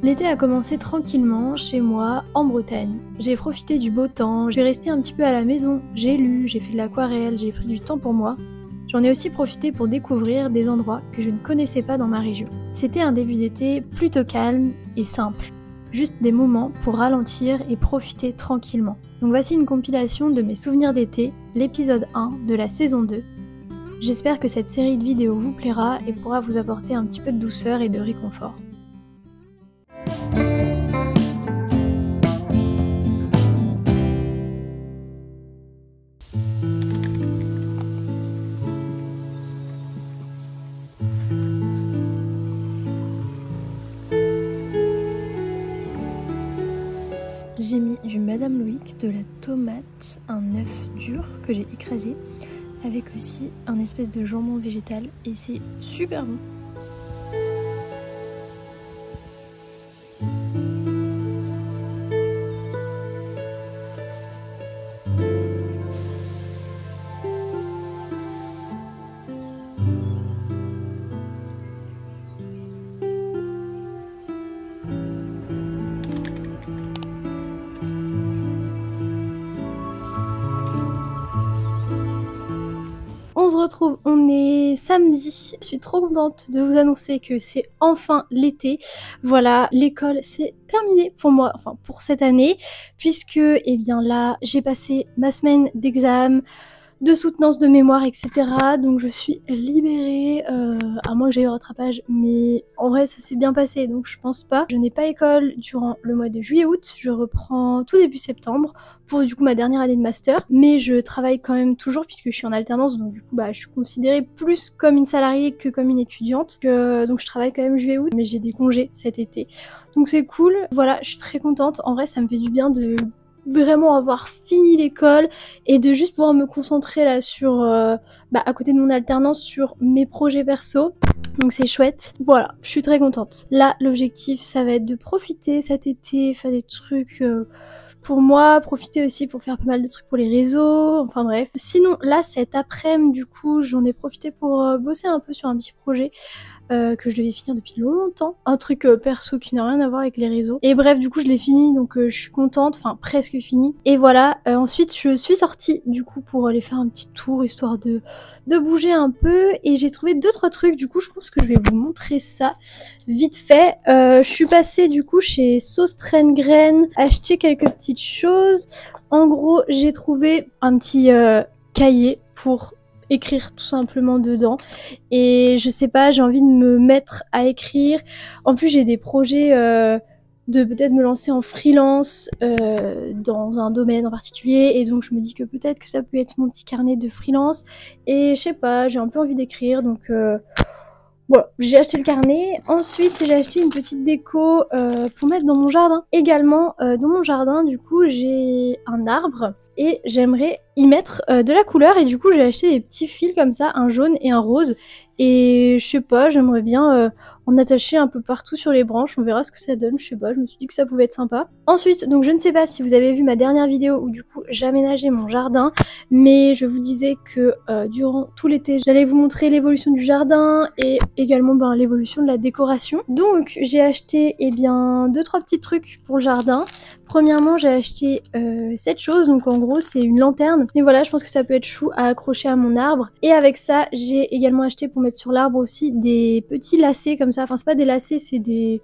L'été a commencé tranquillement chez moi en Bretagne. J'ai profité du beau temps, j'ai resté un petit peu à la maison, j'ai lu, j'ai fait de l'aquarelle, j'ai pris du temps pour moi. J'en ai aussi profité pour découvrir des endroits que je ne connaissais pas dans ma région. C'était un début d'été plutôt calme et simple. Juste des moments pour ralentir et profiter tranquillement. Donc voici une compilation de mes souvenirs d'été, l'épisode 1 de la saison 2. J'espère que cette série de vidéos vous plaira et pourra vous apporter un petit peu de douceur et de réconfort. J'ai mis du Madame Loïc, de la tomate, un œuf dur que j'ai écrasé, avec aussi un espèce de jambon végétal et c'est super bon. On se retrouve, on est samedi, je suis trop contente de vous annoncer que c'est enfin l'été. Voilà, l'école c'est terminé pour moi, enfin pour cette année, puisque eh bien là j'ai passé ma semaine d'examen, de soutenance de mémoire, etc. Donc je suis libérée, à moins que j'aie eu rattrapage, mais en vrai ça s'est bien passé, donc je pense pas. Je n'ai pas école durant le mois de juillet-août, je reprends tout début septembre pour du coup ma dernière année de master, mais je travaille quand même toujours puisque je suis en alternance, donc du coup je suis considérée plus comme une salariée que comme une étudiante, donc je travaille quand même juillet-août, mais j'ai des congés cet été, donc c'est cool. Voilà, je suis très contente, en vrai ça me fait du bien de vraiment avoir fini l'école et de juste pouvoir me concentrer là sur à côté de mon alternance sur mes projets perso, donc c'est chouette. Voilà, je suis très contente. Là l'objectif ça va être de profiter cet été, faire des trucs pour moi, profiter aussi pour faire pas mal de trucs pour les réseaux, enfin bref. Sinon là cet après-midi du coup j'en ai profité pour bosser un peu sur un petit projet que je devais finir depuis longtemps, un truc perso qui n'a rien à voir avec les réseaux, et bref du coup je l'ai fini, donc je suis contente, enfin presque fini, et voilà. Ensuite je suis sortie du coup pour aller faire un petit tour histoire de bouger un peu, et j'ai trouvé 2-3 trucs, du coup je pense que je vais vous montrer ça vite fait. Je suis passée du coup chez Sauce Train-Graine, acheter quelques petites choses. En gros j'ai trouvé un petit cahier pour écrire tout simplement dedans, et je sais pas, j'ai envie de me mettre à écrire. En plus j'ai des projets de peut-être me lancer en freelance dans un domaine en particulier, et donc je me dis que peut-être que ça peut être mon petit carnet de freelance, et je sais pas, j'ai un peu envie d'écrire, donc voilà, j'ai acheté le carnet. Ensuite j'ai acheté une petite déco pour mettre dans mon jardin. Également dans mon jardin du coup j'ai un arbre et j'aimerais y mettre de la couleur, et du coup j'ai acheté des petits fils comme ça, un jaune et un rose, et je sais pas, j'aimerais bien en attacher un peu partout sur les branches, on verra ce que ça donne, je sais pas, je me suis dit que ça pouvait être sympa. Ensuite, donc je ne sais pas si vous avez vu ma dernière vidéo où du coup j'aménageais mon jardin, mais je vous disais que durant tout l'été j'allais vous montrer l'évolution du jardin et également l'évolution de la décoration. Donc j'ai acheté eh bien 2-3 petits trucs pour le jardin. Premièrement j'ai acheté cette chose, donc en gros c'est une lanterne, mais voilà, je pense que ça peut être chou à accrocher à mon arbre. Et avec ça j'ai également acheté pour mettre sur l'arbre aussi des petits lacets comme ça, enfin c'est pas des lacets, c'est du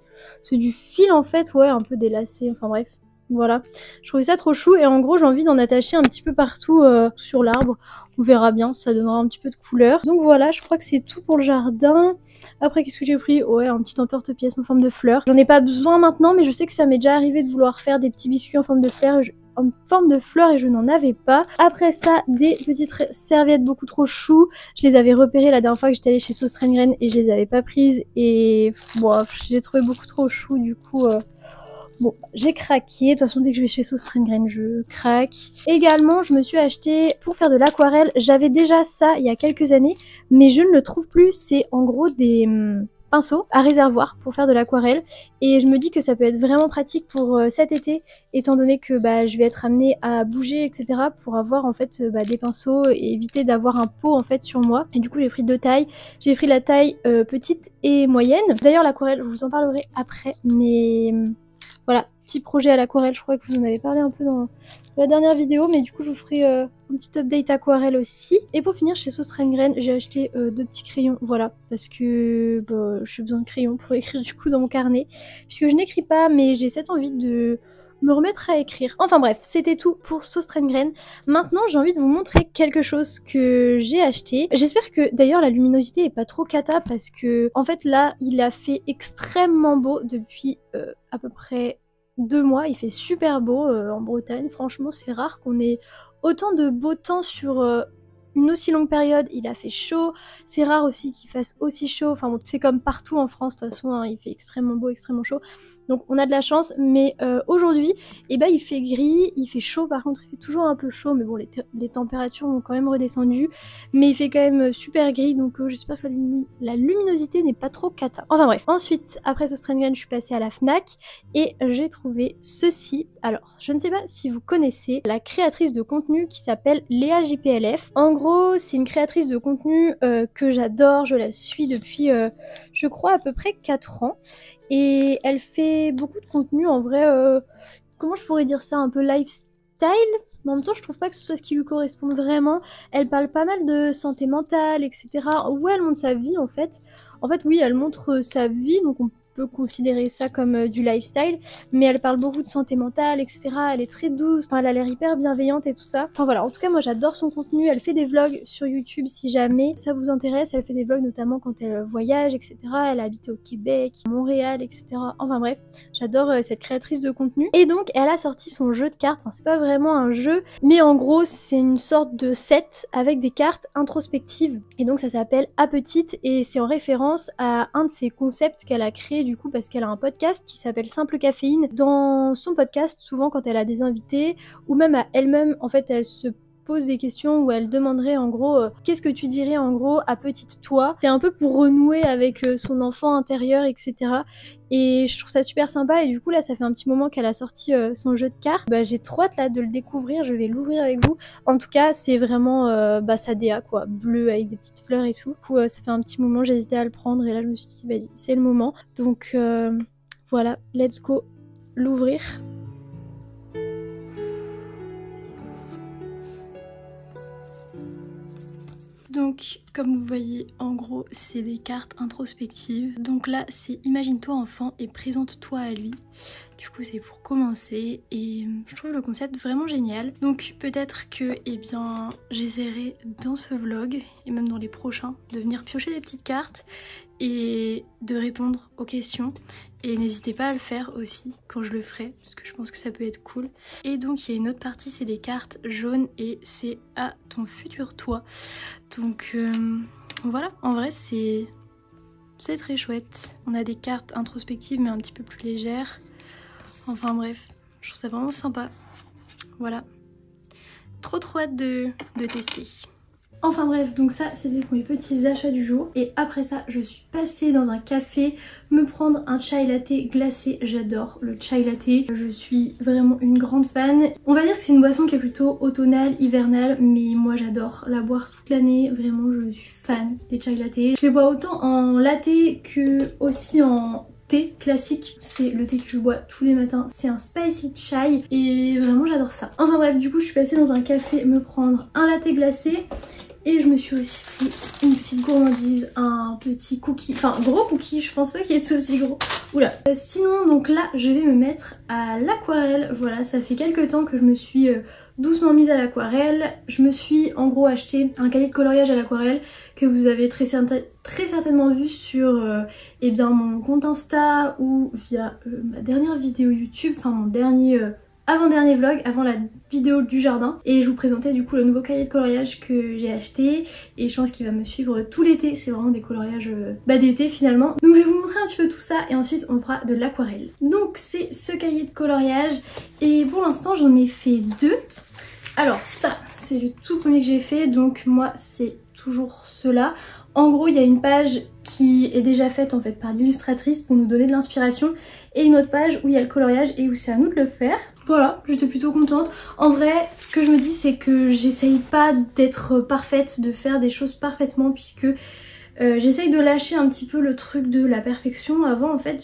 fil en fait, ouais, un peu des lacets, enfin bref. Voilà, je trouvais ça trop chou, et en gros j'ai envie d'en attacher un petit peu partout sur l'arbre. On verra bien, ça donnera un petit peu de couleur. Donc voilà, je crois que c'est tout pour le jardin. Après qu'est-ce que j'ai pris? Ouais, un petit emporte-pièce en forme de fleurs. J'en ai pas besoin maintenant, mais je sais que ça m'est déjà arrivé de vouloir faire des petits biscuits en forme de fleurs, et je n'en avais pas. Après ça, des petites serviettes beaucoup trop chou. Je les avais repérées la dernière fois que j'étais allée chez Sauce Train-Graine et je les avais pas prises, et bon, je les trouvais beaucoup trop chou, du coup bon, j'ai craqué. De toute façon, dès que je vais chez Sauce Train-Graine, je craque. Également, je me suis acheté pour faire de l'aquarelle. J'avais déjà ça il y a quelques années, mais je ne le trouve plus. C'est en gros des pinceau à réservoir pour faire de l'aquarelle et je me dis que ça peut être vraiment pratique pour cet été étant donné que je vais être amenée à bouger etc pour avoir en fait des pinceaux et éviter d'avoir un pot en fait sur moi. Et du coup j'ai pris 2 tailles, j'ai pris la taille petite et moyenne. D'ailleurs l'aquarelle je vous en parlerai après mais voilà, petit projet à l'aquarelle, je crois que vous en avez parlé un peu dans la dernière vidéo, mais du coup je vous ferai un petit update aquarelle aussi. Et pour finir chez Sauce Rengren, j'ai acheté 2 petits crayons, voilà, parce que j'ai besoin de crayons pour écrire du coup dans mon carnet, puisque je n'écris pas, mais j'ai cette envie de me remettre à écrire. Enfin bref, c'était tout pour Sauce Rengren. Maintenant j'ai envie de vous montrer quelque chose que j'ai acheté. J'espère que d'ailleurs la luminosité est pas trop cata, parce que en fait là il a fait extrêmement beau depuis à peu près 2 mois, il fait super beau en Bretagne, franchement c'est rare qu'on ait autant de beau temps sur une aussi longue période. Il a fait chaud, c'est rare aussi qu'il fasse aussi chaud, enfin bon, c'est comme partout en France de toute façon, hein, il fait extrêmement beau, extrêmement chaud, donc on a de la chance, mais aujourd'hui, il fait gris, il fait chaud, par contre il fait toujours un peu chaud, mais bon les températures ont quand même redescendu, mais il fait quand même super gris, donc j'espère que la luminosité n'est pas trop cata. Enfin bref, ensuite, après ce Strengren, je suis passée à la Fnac, et j'ai trouvé ceci. Alors, je ne sais pas si vous connaissez la créatrice de contenu qui s'appelle Léa JPLF. En gros, c'est une créatrice de contenu que j'adore, je la suis depuis, je crois, à peu près 4 ans. Et elle fait beaucoup de contenu, en vrai, comment je pourrais dire ça, un peu lifestyle, mais en même temps, je trouve pas que ce soit ce qui lui correspond vraiment. Elle parle pas mal de santé mentale, etc. Ouais, elle montre sa vie, en fait. En fait, oui, elle montre sa vie, donc on peut considérer ça comme du lifestyle, mais elle parle beaucoup de santé mentale, etc. Elle est très douce, enfin, elle a l'air hyper bienveillante et tout ça. Enfin voilà, en tout cas moi j'adore son contenu, elle fait des vlogs sur YouTube si jamais ça vous intéresse, elle fait des vlogs notamment quand elle voyage, etc. Elle a habité au Québec, Montréal, etc. Enfin bref, j'adore cette créatrice de contenu. Et donc elle a sorti son jeu de cartes, enfin c'est pas vraiment un jeu, mais en gros c'est une sorte de set avec des cartes introspectives. Et donc ça s'appelle À Petite et c'est en référence à un de ses concepts qu'elle a créé du coup parce qu'elle a un podcast qui s'appelle Simple Caféine. Dans son podcast, souvent quand elle a des invités ou même à elle-même, en fait elle se pose des questions où elle demanderait en gros qu'est-ce que tu dirais en gros à petite toi. C'est un peu pour renouer avec son enfant intérieur, etc. Et je trouve ça super sympa et du coup là ça fait un petit moment qu'elle a sorti son jeu de cartes. J'ai trop hâte là de le découvrir, je vais l'ouvrir avec vous. En tout cas c'est vraiment sa DA quoi, bleu avec des petites fleurs et tout. Du coup ça fait un petit moment, j'hésitais à le prendre et là je me suis dit vas-y c'est le moment. Donc voilà, let's go l'ouvrir. Donc, comme vous voyez, en gros, c'est des cartes introspectives. Donc là, c'est imagine-toi enfant et présente-toi à lui. Du coup, c'est pour commencer et je trouve le concept vraiment génial. Donc peut-être que, j'essaierai dans ce vlog et même dans les prochains de venir piocher des petites cartes et de répondre aux questions. Et n'hésitez pas à le faire aussi quand je le ferai, parce que je pense que ça peut être cool. Et donc il y a une autre partie, c'est des cartes jaunes et c'est à ton futur toi. Donc voilà, en vrai c'est très chouette. On a des cartes introspectives mais un petit peu plus légères. Enfin bref, je trouve ça vraiment sympa. Voilà. Trop hâte de tester. Enfin bref, donc ça c'était pour mes petits achats du jour. Et après ça, je suis passée dans un café me prendre un chai latte glacé. J'adore le chai latte. Je suis vraiment une grande fan. On va dire que c'est une boisson qui est plutôt automnale, hivernale, mais moi j'adore la boire toute l'année. Vraiment, je suis fan des chai latte. Je les bois autant en latte que aussi en thé classique. C'est le thé que je bois tous les matins, c'est un spicy chai et vraiment j'adore ça. Enfin bref, du coup je suis passée dans un café me prendre un latte glacé et je me suis aussi pris une petite gourmandise, un petit cookie, enfin gros cookie, je pense pas qu'il est aussi gros. Oula. Sinon donc là je vais me mettre à l'aquarelle. Voilà, ça fait quelques temps que je me suis doucement mise à l'aquarelle. Je me suis en gros acheté un cahier de coloriage à l'aquarelle que vous avez très certainement vu sur mon compte Insta ou via ma dernière vidéo YouTube, enfin mon dernier avant-dernier vlog, avant la vidéo du jardin. Et je vous présentais du coup le nouveau cahier de coloriage que j'ai acheté et je pense qu'il va me suivre tout l'été. C'est vraiment des coloriages d'été finalement. Donc je vais vous montrer un petit peu tout ça et ensuite on fera de l'aquarelle. Donc c'est ce cahier de coloriage et pour l'instant j'en ai fait 2. Alors ça c'est le tout premier que j'ai fait, donc moi c'est toujours ceux-là. En gros, il y a une page qui est déjà faite en fait par l'illustratrice pour nous donner de l'inspiration et une autre page où il y a le coloriage et où c'est à nous de le faire. Voilà, j'étais plutôt contente. En vrai, ce que je me dis, c'est que j'essaye pas d'être parfaite, de faire des choses parfaitement, puisque j'essaye de lâcher un petit peu le truc de la perfection. Avant, en fait,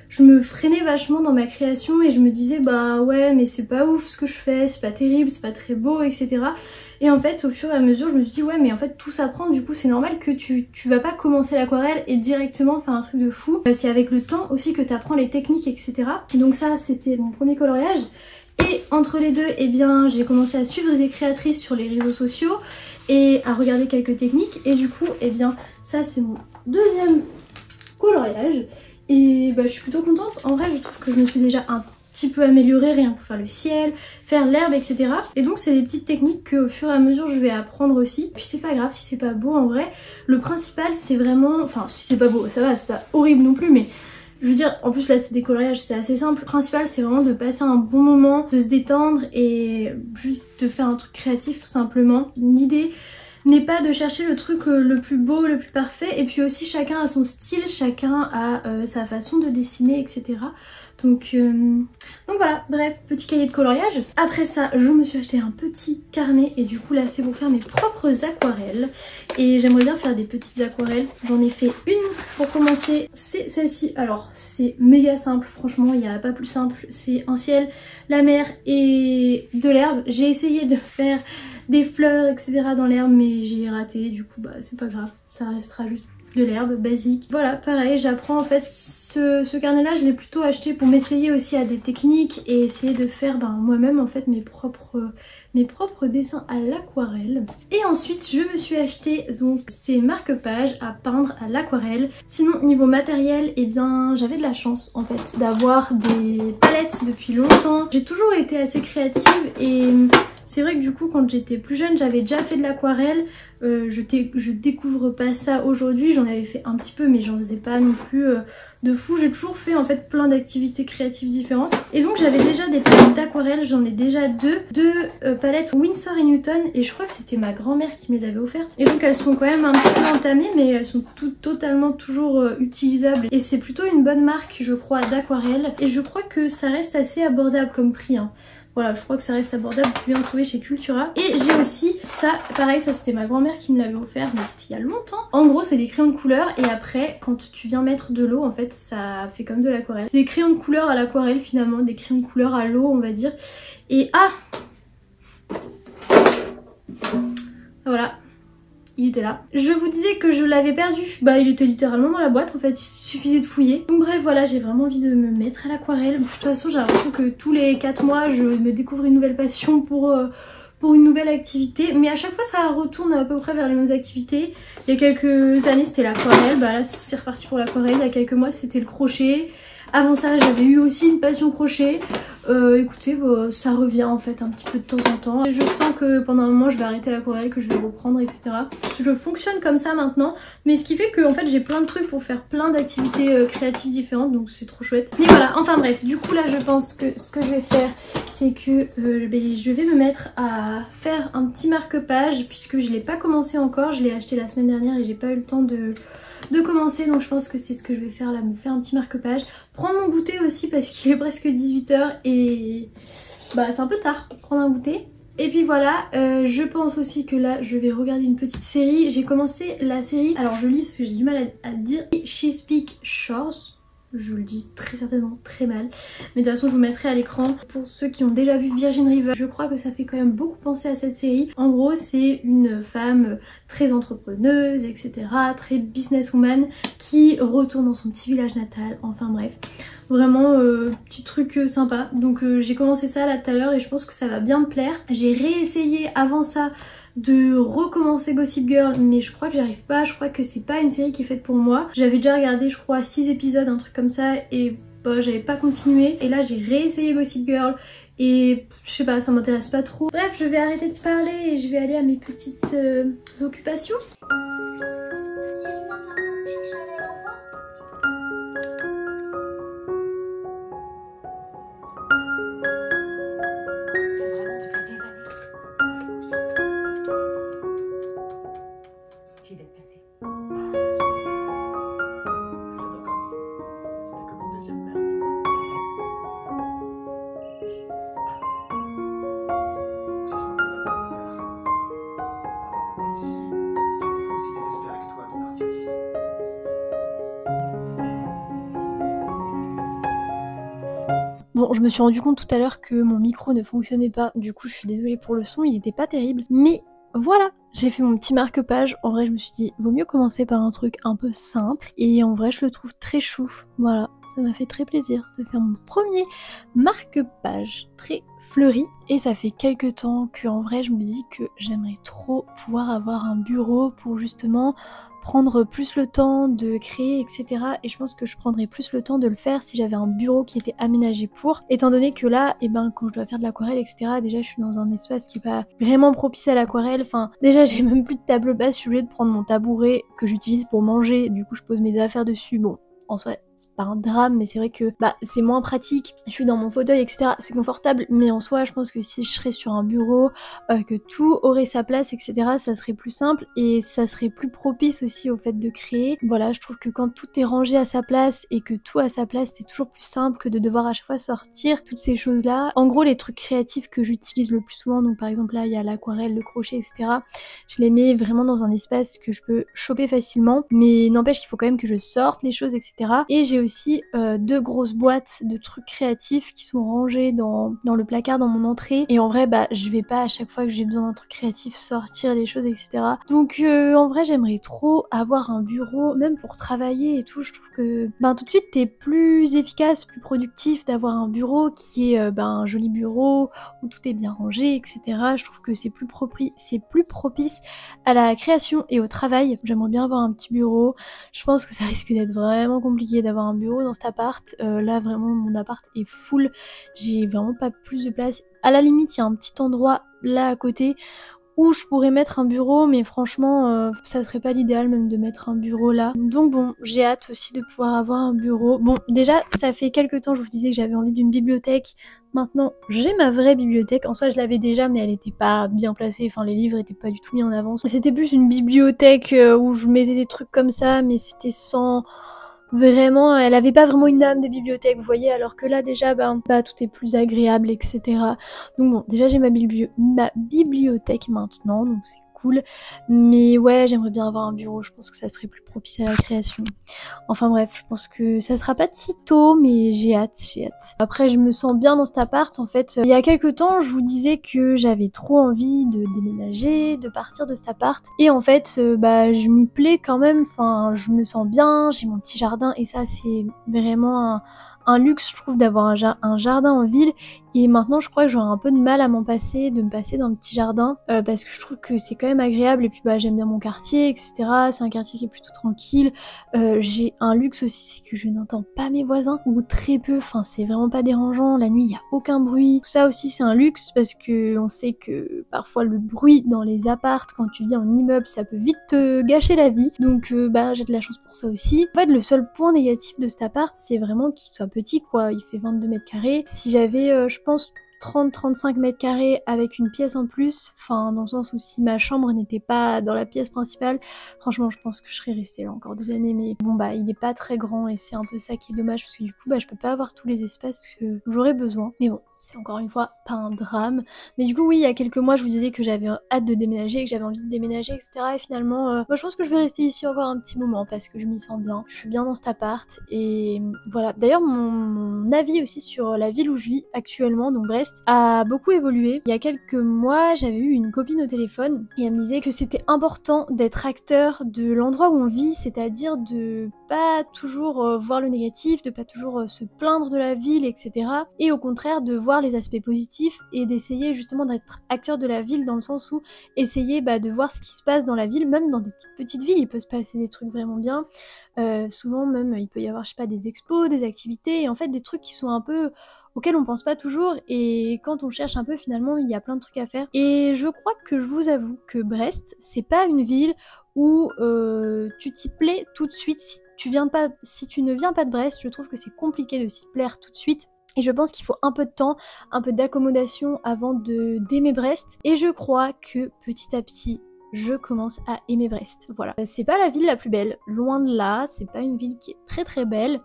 je me freinais vachement dans ma création et je me disais bah ouais mais c'est pas ouf ce que je fais, c'est pas terrible, c'est pas très beau, etc. Et en fait au fur et à mesure je me suis dit ouais mais en fait tout s'apprend, du coup c'est normal que tu vas pas commencer l'aquarelle et directement faire un truc de fou. C'est avec le temps aussi que t'apprends les techniques, etc. Et donc ça c'était mon premier coloriage. Et entre les deux, eh bien j'ai commencé à suivre des créatrices sur les réseaux sociaux et à regarder quelques techniques, et du coup eh bien ça c'est mon deuxième coloriage. Et bah, je suis plutôt contente. En vrai, je trouve que je me suis déjà un petit peu améliorée, rien pour faire le ciel, faire l'herbe, etc. Et donc c'est des petites techniques qu'au fur et à mesure je vais apprendre aussi. Puis c'est pas grave si c'est pas beau en vrai. Le principal c'est vraiment... Enfin si c'est pas beau, ça va, c'est pas horrible non plus, mais... Je veux dire, en plus là c'est des coloriages, c'est assez simple. Le principal c'est vraiment de passer un bon moment, de se détendre et juste de faire un truc créatif tout simplement. L'idée n'est pas de chercher le truc le plus beau, le plus parfait, et puis aussi chacun a son style, chacun a sa façon de dessiner, etc. Donc voilà, bref, petit cahier de coloriage. Après ça, je me suis acheté un petit carnet et du coup là c'est pour faire mes propres aquarelles. Et j'aimerais bien faire des petites aquarelles. J'en ai fait une pour commencer, c'est celle-ci. Alors c'est méga simple, franchement il n'y a pas plus simple. C'est un ciel, la mer et de l'herbe. J'ai essayé de faire des fleurs, etc. dans l'herbe mais j'ai raté, du coup bah c'est pas grave, ça restera juste de l'herbe basique. Voilà, pareil, j'apprends en fait ce carnet là, je l'ai plutôt acheté pour m'essayer aussi à des techniques et essayer de faire moi-même en fait mes propres dessins à l'aquarelle. Et ensuite je me suis acheté donc ces marque-pages à peindre à l'aquarelle. Sinon niveau matériel, eh bien j'avais de la chance en fait d'avoir des palettes depuis longtemps. J'ai toujours été assez créative et c'est vrai que du coup quand j'étais plus jeune j'avais déjà fait de l'aquarelle. Je découvre pas ça aujourd'hui, j'en avais fait un petit peu mais j'en faisais pas non plus de fou. J'ai toujours fait en fait plein d'activités créatives différentes. Et donc j'avais déjà des palettes d'aquarelle, j'en ai déjà deux palettes Winsor & Newton et je crois que c'était ma grand-mère qui me les avait offertes. Et donc elles sont quand même un petit peu entamées mais elles sont totalement toujours utilisables. Et c'est plutôt une bonne marque je crois d'aquarelle. Et je crois que ça reste assez abordable comme prix hein. Voilà, je crois que ça reste abordable, vous pouvez en trouver chez Cultura. Et j'ai aussi ça, pareil, ça c'était ma grand-mère qui me l'avait offert, mais c'était il y a longtemps. En gros, c'est des crayons de couleur et après, quand tu viens mettre de l'eau, en fait, ça fait comme de l'aquarelle. C'est des crayons de couleur à l'aquarelle finalement, des crayons de couleur à l'eau, on va dire. Et voilà. Il était là. Je vous disais que je l'avais perdu. Bah il était littéralement dans la boîte en fait, il suffisait de fouiller. Donc bref voilà, j'ai vraiment envie de me mettre à l'aquarelle. De toute façon j'ai l'impression que tous les 4 mois je me découvre une nouvelle passion pour une nouvelle activité. Mais à chaque fois ça retourne à peu près vers les mêmes activités. Il y a quelques années c'était l'aquarelle, bah là c'est reparti pour l'aquarelle. Il y a quelques mois c'était le crochet. Avant ça j'avais eu aussi une passion crochet. Écoutez, ça revient en fait un petit peu de temps en temps. Je sens que pendant un moment je vais arrêter l'aquarelle, que je vais reprendre, etc. Je fonctionne comme ça maintenant, mais ce qui fait que en fait j'ai plein de trucs pour faire plein d'activités créatives différentes, donc c'est trop chouette. Mais voilà, enfin bref, du coup là je pense que ce que je vais faire c'est que je vais me mettre à faire un petit marque-page puisque je l'ai pas commencé encore, je l'ai acheté la semaine dernière et j'ai pas eu le temps de commencer, donc je pense que c'est ce que je vais faire là, me faire un petit marque-page, prendre mon goûter aussi parce qu'il est presque 18 h et bah c'est un peu tard pour prendre un goûter. Et puis voilà, je pense aussi que là je vais regarder une petite série. J'ai commencé la série, alors je lis parce que j'ai du mal à le dire, Chesapeake Shores. Je le dis très certainement très mal, mais de toute façon je vous mettrai à l'écran. Pour ceux qui ont déjà vu Virgin River, je crois que ça fait quand même beaucoup penser à cette série. En gros c'est une femme très entrepreneuse, etc., très businesswoman qui retourne dans son petit village natal, enfin bref. Vraiment petit truc sympa. Donc j'ai commencé ça là tout à l'heure et je pense que ça va bien me plaire. J'ai réessayé avant ça de recommencer Gossip Girl mais je crois que j'arrive pas, je crois que c'est pas une série qui est faite pour moi. J'avais déjà regardé je crois 6 épisodes, un truc comme ça et bah j'avais pas continué. Et là j'ai réessayé Gossip Girl et je sais pas, ça m'intéresse pas trop. Bref, je vais arrêter de parler et je vais aller à mes petites occupations. deuxième mère. Si je m'entendais avec mon père, alors on est ici. J'étais pas aussi désespéré que toi de partir ici. Bon, je me suis rendu compte tout à l'heure que mon micro ne fonctionnait pas, du coup je suis désolée pour le son, il était pas terrible, mais voilà, j'ai fait mon petit marque-page. En vrai, je me suis dit, vaut mieux commencer par un truc un peu simple, et en vrai, je le trouve très chou. Voilà, ça m'a fait très plaisir de faire mon premier marque-page très fleuri, et ça fait quelques temps que en vrai, je me dis que j'aimerais trop pouvoir avoir un bureau pour justement prendre plus le temps de créer, etc. Et je pense que je prendrais plus le temps de le faire si j'avais un bureau qui était aménagé pour. Étant donné que là, quand je dois faire de l'aquarelle, etc., déjà je suis dans un espace qui est pas vraiment propice à l'aquarelle. Enfin, déjà j'ai même plus de table basse, je suis obligée de prendre mon tabouret que j'utilise pour manger. Du coup, je pose mes affaires dessus. Bon, en soi, c'est pas un drame, mais c'est vrai que c'est moins pratique. Je suis dans mon fauteuil, etc. C'est confortable, mais en soi, je pense que si je serais sur un bureau, que tout aurait sa place, etc., ça serait plus simple et ça serait plus propice aussi au fait de créer. Voilà, je trouve que quand tout est rangé à sa place et que tout à sa place, c'est toujours plus simple que de devoir à chaque fois sortir toutes ces choses-là. En gros, les trucs créatifs que j'utilise le plus souvent, donc par exemple là, il y a l'aquarelle, le crochet, etc., je les mets vraiment dans un espace que je peux choper facilement, mais n'empêche qu'il faut quand même que je sorte les choses, etc. Et j'ai aussi 2 grosses boîtes de trucs créatifs qui sont rangées dans le placard dans mon entrée. Et en vrai, je vais pas à chaque fois que j'ai besoin d'un truc créatif sortir les choses, etc. Donc en vrai, j'aimerais trop avoir un bureau, même pour travailler et tout. Je trouve que tout de suite, t'es plus efficace, plus productif d'avoir un bureau qui est un joli bureau où tout est bien rangé, etc. Je trouve que c'est plus propice à la création et au travail. J'aimerais bien avoir un petit bureau. Je pense que ça risque d'être vraiment compliqué d'avoir un bureau dans cet appart. Là, vraiment, mon appart est full. J'ai vraiment pas plus de place. À la limite, il y a un petit endroit là à côté où je pourrais mettre un bureau, mais franchement, ça serait pas l'idéal même de mettre un bureau là. Donc bon, j'ai hâte aussi de pouvoir avoir un bureau. Bon, déjà, ça fait quelques temps, je vous disais que j'avais envie d'une bibliothèque. Maintenant, j'ai ma vraie bibliothèque. En soi, je l'avais déjà, mais elle était pas bien placée. Enfin, les livres étaient pas du tout mis en avance. C'était plus une bibliothèque où je mettais des trucs comme ça, mais c'était sans... Vraiment, elle avait pas vraiment une âme de bibliothèque, vous voyez, alors que là déjà, tout est plus agréable, etc. Donc bon, déjà j'ai ma bibliothèque maintenant, donc c'est cool. Mais ouais, j'aimerais bien avoir un bureau, je pense que ça serait plus propice à la création. Enfin bref, je pense que ça sera pas de si tôt, mais j'ai hâte. Après, je me sens bien dans cet appart, en fait. Il y a quelques temps, je vous disais que j'avais trop envie de déménager, de partir de cet appart. Et en fait, je m'y plais quand même, enfin, je me sens bien, j'ai mon petit jardin, et ça, c'est vraiment un luxe, je trouve, d'avoir un jardin en ville. Et maintenant, je crois que j'aurai un peu de mal à de me passer d'un petit jardin, parce que je trouve que c'est quand même agréable. Et puis, j'aime bien mon quartier, etc. C'est un quartier qui est plutôt tranquille. J'ai un luxe aussi, c'est que je n'entends pas mes voisins, ou très peu. Enfin, c'est vraiment pas dérangeant. La nuit, il y a aucun bruit. Tout ça aussi, c'est un luxe, parce que on sait que parfois le bruit dans les appartes, quand tu vis en immeuble, ça peut vite te gâcher la vie. Donc, j'ai de la chance pour ça aussi. En fait, le seul point négatif de cet appart, c'est vraiment qu'il soit petit, quoi. Il fait 22 mètres carrés. Si j'avais, je pense, 30-35 mètres carrés avec une pièce en plus, enfin dans le sens où si ma chambre n'était pas dans la pièce principale, franchement je pense que je serais restée là encore des années, mais bon il est pas très grand et c'est un peu ça qui est dommage parce que du coup je peux pas avoir tous les espaces que j'aurais besoin, mais bon c'est encore une fois pas un drame. Mais du coup oui, il y a quelques mois je vous disais que j'avais hâte de déménager, que j'avais envie de déménager, etc. Et finalement je pense que je vais rester ici encore un petit moment parce que je m'y sens bien, je suis bien dans cet appart et voilà. D'ailleurs mon avis aussi sur la ville où je vis actuellement, donc Brest, a beaucoup évolué. Il y a quelques mois, j'avais eu une copine au téléphone et elle me disait que c'était important d'être acteur de l'endroit où on vit, c'est-à-dire de pas toujours voir le négatif, de pas toujours se plaindre de la ville, etc. Et au contraire de voir les aspects positifs et d'essayer justement d'être acteur de la ville dans le sens où essayer de voir ce qui se passe dans la ville, même dans des toutes petites villes, il peut se passer des trucs vraiment bien. Souvent même, il peut y avoir, je sais pas, des expos, des activités, et en fait des trucs qui sont un peu auxquels on pense pas toujours, et quand on cherche un peu finalement il y a plein de trucs à faire. Et je crois que je vous avoue que Brest c'est pas une ville où tu t'y plais tout de suite. Si tu ne viens pas de Brest, je trouve que c'est compliqué de s'y plaire tout de suite. Et je pense qu'il faut un peu de temps, un peu d'accommodation avant d'aimer Brest. Et je crois que petit à petit, je commence à aimer Brest. Voilà. C'est pas la ville la plus belle, loin de là, c'est pas une ville qui est très très belle.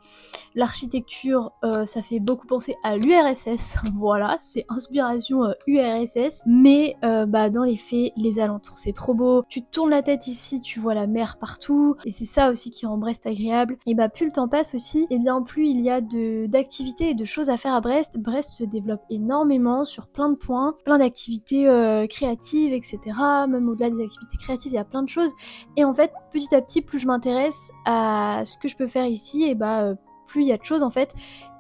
L'architecture, ça fait beaucoup penser à l'URSS, voilà, c'est inspiration URSS, mais dans les faits, les alentours, c'est trop beau. Tu te tournes la tête ici, tu vois la mer partout, et c'est ça aussi qui rend Brest agréable. Et plus le temps passe aussi, et bien plus il y a d'activités et de choses à faire à Brest. Brest se développe énormément sur plein de points, plein d'activités créatives, etc. Même au-delà des activités créatives, il y a plein de choses. Et en fait, petit à petit, plus je m'intéresse à ce que je peux faire ici, et plus il y a de choses en fait.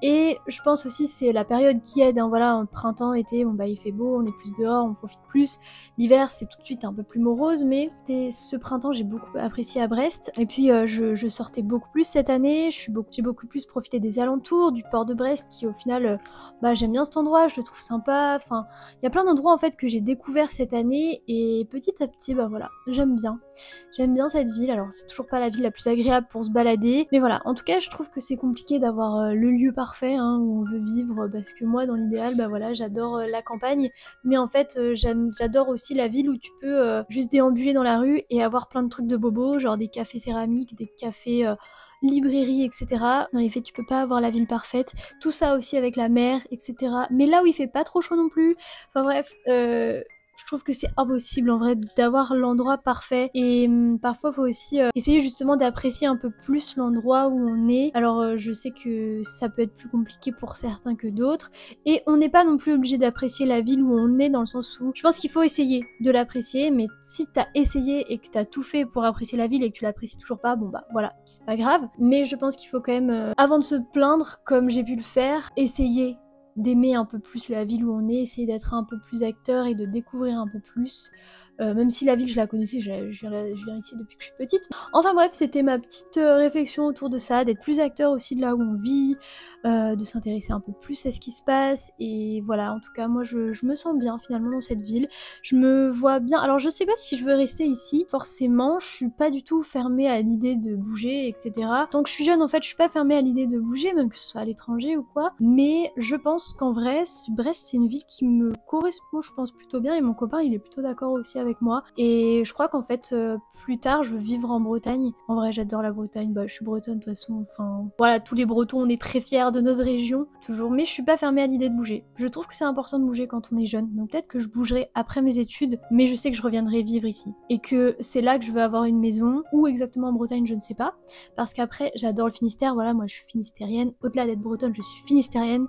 Et je pense aussi c'est la période qui aide, hein. Voilà, en printemps, été, il fait beau, on est plus dehors, on profite plus. L'hiver c'est tout de suite un peu plus morose, mais ce printemps j'ai beaucoup apprécié à Brest. Et puis je sortais beaucoup plus cette année, j'ai beaucoup plus profité des alentours, du port de Brest qui au final, j'aime bien cet endroit, je le trouve sympa. Enfin, il y a plein d'endroits en fait que j'ai découvert cette année et petit à petit, voilà, j'aime bien. J'aime bien cette ville, alors c'est toujours pas la ville la plus agréable pour se balader, mais voilà, en tout cas je trouve que c'est compliqué d'avoir le lieu parfait hein, où on veut vivre, parce que moi dans l'idéal, voilà, j'adore la campagne, mais en fait j'adore aussi la ville où tu peux juste déambuler dans la rue et avoir plein de trucs de bobo, genre des cafés céramiques, des cafés librairies, etc. Dans les faits, tu peux pas avoir la ville parfaite. Tout ça aussi avec la mer, etc. Mais là où il fait pas trop chaud non plus. Enfin bref, je trouve que c'est impossible en vrai d'avoir l'endroit parfait et parfois faut aussi essayer justement d'apprécier un peu plus l'endroit où on est. Alors je sais que ça peut être plus compliqué pour certains que d'autres et on n'est pas non plus obligé d'apprécier la ville où on est, dans le sens où je pense qu'il faut essayer de l'apprécier, mais si t'as essayé et que t'as tout fait pour apprécier la ville et que tu l'apprécies toujours pas, voilà, c'est pas grave. Mais je pense qu'il faut quand même, avant de se plaindre comme j'ai pu le faire, essayer d'aimer un peu plus la ville où on est, essayer d'être un peu plus acteur et de découvrir un peu plus. Même si la ville je la connaissais, je viens ici depuis que je suis petite. Enfin bref, c'était ma petite réflexion autour de ça, d'être plus acteur aussi de là où on vit, de s'intéresser un peu plus à ce qui se passe. Et voilà, en tout cas moi je me sens bien finalement dans cette ville. Je me vois bien. Alors je sais pas si je veux rester ici, forcément, je suis pas du tout fermée à l'idée de bouger, etc. Tant que je suis jeune en fait, je suis pas fermée à l'idée de bouger, même que ce soit à l'étranger ou quoi. Mais je pense qu'en vrai, Brest c'est une ville qui me correspond, je pense, plutôt bien, et mon copain il est plutôt d'accord aussi avec moi. Et je crois qu'en fait, plus tard, je veux vivre en Bretagne. En vrai, j'adore la Bretagne, je suis bretonne de toute façon, enfin... Voilà, tous les Bretons, on est très fiers de notre région, toujours. Mais je suis pas fermée à l'idée de bouger. Je trouve que c'est important de bouger quand on est jeune, donc peut-être que je bougerai après mes études, mais je sais que je reviendrai vivre ici. Et que c'est là que je veux avoir une maison, ou exactement en Bretagne, je ne sais pas. Parce qu'après, j'adore le Finistère, voilà, moi je suis finistérienne. Au-delà d'être bretonne, je suis finistérienne.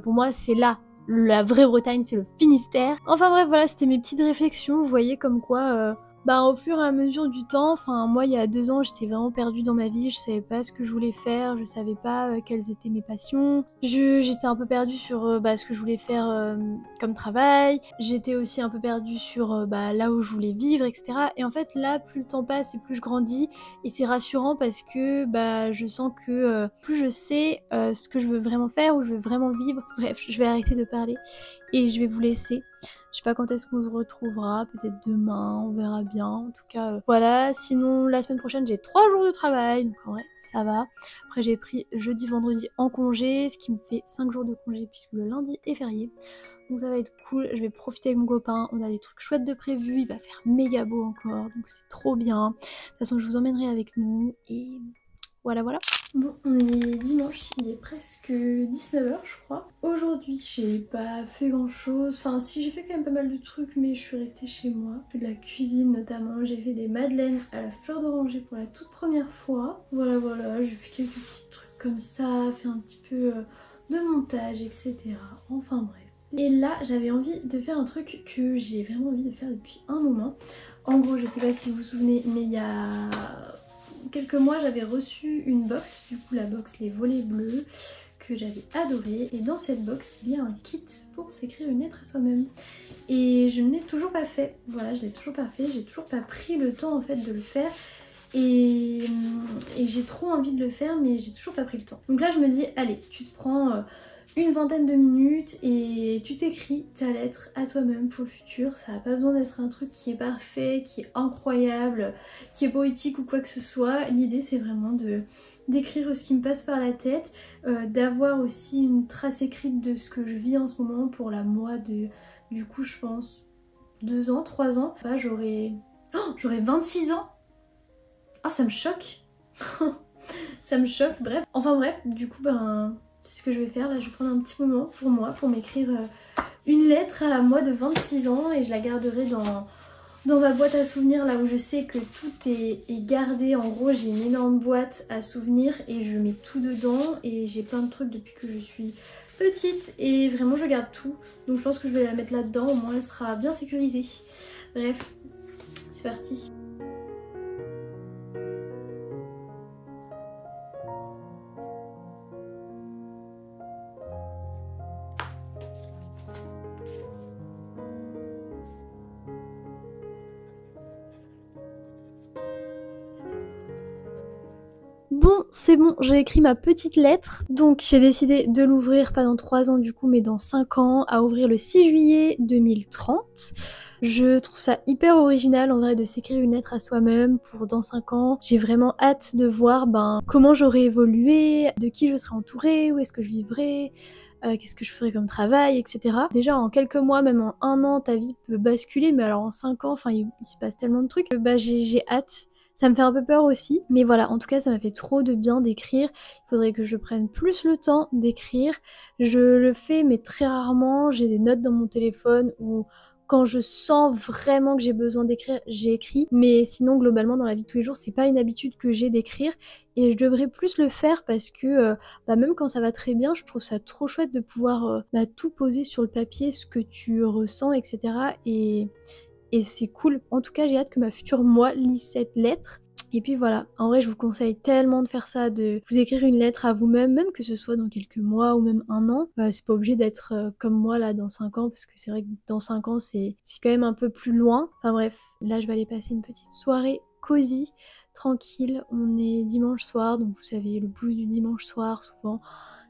Pour moi, c'est là. La vraie Bretagne, c'est le Finistère. Enfin bref, voilà, c'était mes petites réflexions. Vous voyez comme quoi, au fur et à mesure du temps, enfin moi il y a 2 ans, j'étais vraiment perdue dans ma vie, je savais pas ce que je voulais faire, je savais pas quelles étaient mes passions. J'étais un peu perdue sur ce que je voulais faire comme travail. J'étais aussi un peu perdue sur là où je voulais vivre, etc. Et en fait là, plus le temps passe et plus je grandis, et c'est rassurant parce que je sens que plus je sais ce que je veux vraiment faire, où je veux vraiment vivre. Bref, je vais arrêter de parler et je vais vous laisser. Je sais pas quand est-ce qu'on se retrouvera, peut-être demain, on verra bien. En tout cas, voilà. Sinon, la semaine prochaine, j'ai 3 jours de travail, donc en vrai, ça va. Après, j'ai pris jeudi, vendredi en congé, ce qui me fait 5 jours de congé puisque le lundi est férié. Donc ça va être cool, je vais profiter avec mon copain, on a des trucs chouettes de prévus, il va faire méga beau encore, donc c'est trop bien. De toute façon, je vous emmènerai avec nous et... Voilà. Bon, on est dimanche, il est presque 19h je crois. Aujourd'hui, j'ai pas fait grand chose. Enfin, si, j'ai fait quand même pas mal de trucs, mais je suis restée chez moi. J'ai fait de la cuisine notamment. J'ai fait des madeleines à la fleur d'oranger pour la toute première fois. Voilà, j'ai fait quelques petits trucs comme ça, fait un petit peu de montage, etc. Enfin bref. Et là, j'avais envie de faire un truc que j'ai vraiment envie de faire depuis un moment. En gros, je sais pas si vous vous souvenez, mais il y a quelques mois j'avais reçu une box, du coup la box Les Volets Bleus, que j'avais adoré, et dans cette box il y a un kit pour s'écrire une lettre à soi-même et je ne l'ai toujours pas fait. Voilà, je l'ai toujours pas fait, j'ai toujours pas pris le temps en fait de le faire et j'ai trop envie de le faire mais j'ai toujours pas pris le temps. Donc là je me dis allez, tu te prends une vingtaine de minutes et tu t'écris ta lettre à toi-même pour le futur. Ça n'a pas besoin d'être un truc qui est parfait, qui est incroyable, qui est poétique ou quoi que ce soit. L'idée c'est vraiment d'écrire ce qui me passe par la tête, d'avoir aussi une trace écrite de ce que je vis en ce moment pour la moi de, du coup je pense 2 ans, 3 ans. J'aurais Oh, j'aurai 26 ans. Ah, ça me choque. Ça me choque, bref. Enfin bref, du coup, ben, c'est ce que je vais faire. Là, je vais prendre un petit moment pour moi, pour m'écrire une lettre à moi de 26 ans et je la garderai dans ma boîte à souvenirs, là où je sais que tout est gardé. En gros, j'ai une énorme boîte à souvenirs et je mets tout dedans et j'ai plein de trucs depuis que je suis petite et vraiment je garde tout. Donc je pense que je vais la mettre là-dedans, au moins elle sera bien sécurisée. Bref, c'est parti. Bon, c'est bon, j'ai écrit ma petite lettre. Donc j'ai décidé de l'ouvrir pas dans 3 ans du coup, mais dans 5 ans, à ouvrir le 6 juillet 2030. Je trouve ça hyper original en vrai de s'écrire une lettre à soi-même pour dans 5 ans. J'ai vraiment hâte de voir comment j'aurai évolué, de qui je serai entourée, où est-ce que je vivrai, qu'est-ce que je ferai comme travail, etc. Déjà en quelques mois, même en 1 an, ta vie peut basculer, mais alors en 5 ans, enfin il se passe tellement de trucs. J'ai hâte. Ça me fait un peu peur aussi, mais voilà, en tout cas ça m'a fait trop de bien d'écrire. Il faudrait que je prenne plus le temps d'écrire. Je le fais mais très rarement, j'ai des notes dans mon téléphone ou quand je sens vraiment que j'ai besoin d'écrire, j'écris. Mais sinon globalement dans la vie de tous les jours, c'est pas une habitude que j'ai d'écrire et je devrais plus le faire parce que même quand ça va très bien, je trouve ça trop chouette de pouvoir tout poser sur le papier, ce que tu ressens, etc. Et c'est cool. En tout cas, j'ai hâte que ma future moi lise cette lettre. Et puis voilà, en vrai, je vous conseille tellement de faire ça, de vous écrire une lettre à vous-même, même que ce soit dans quelques mois ou même 1 an. C'est pas obligé d'être comme moi là dans 5 ans, parce que c'est vrai que dans 5 ans, c'est quand même un peu plus loin. Enfin bref, là, je vais aller passer une petite soirée cosy, tranquille. On est dimanche soir, donc vous savez, le blues du dimanche soir, souvent.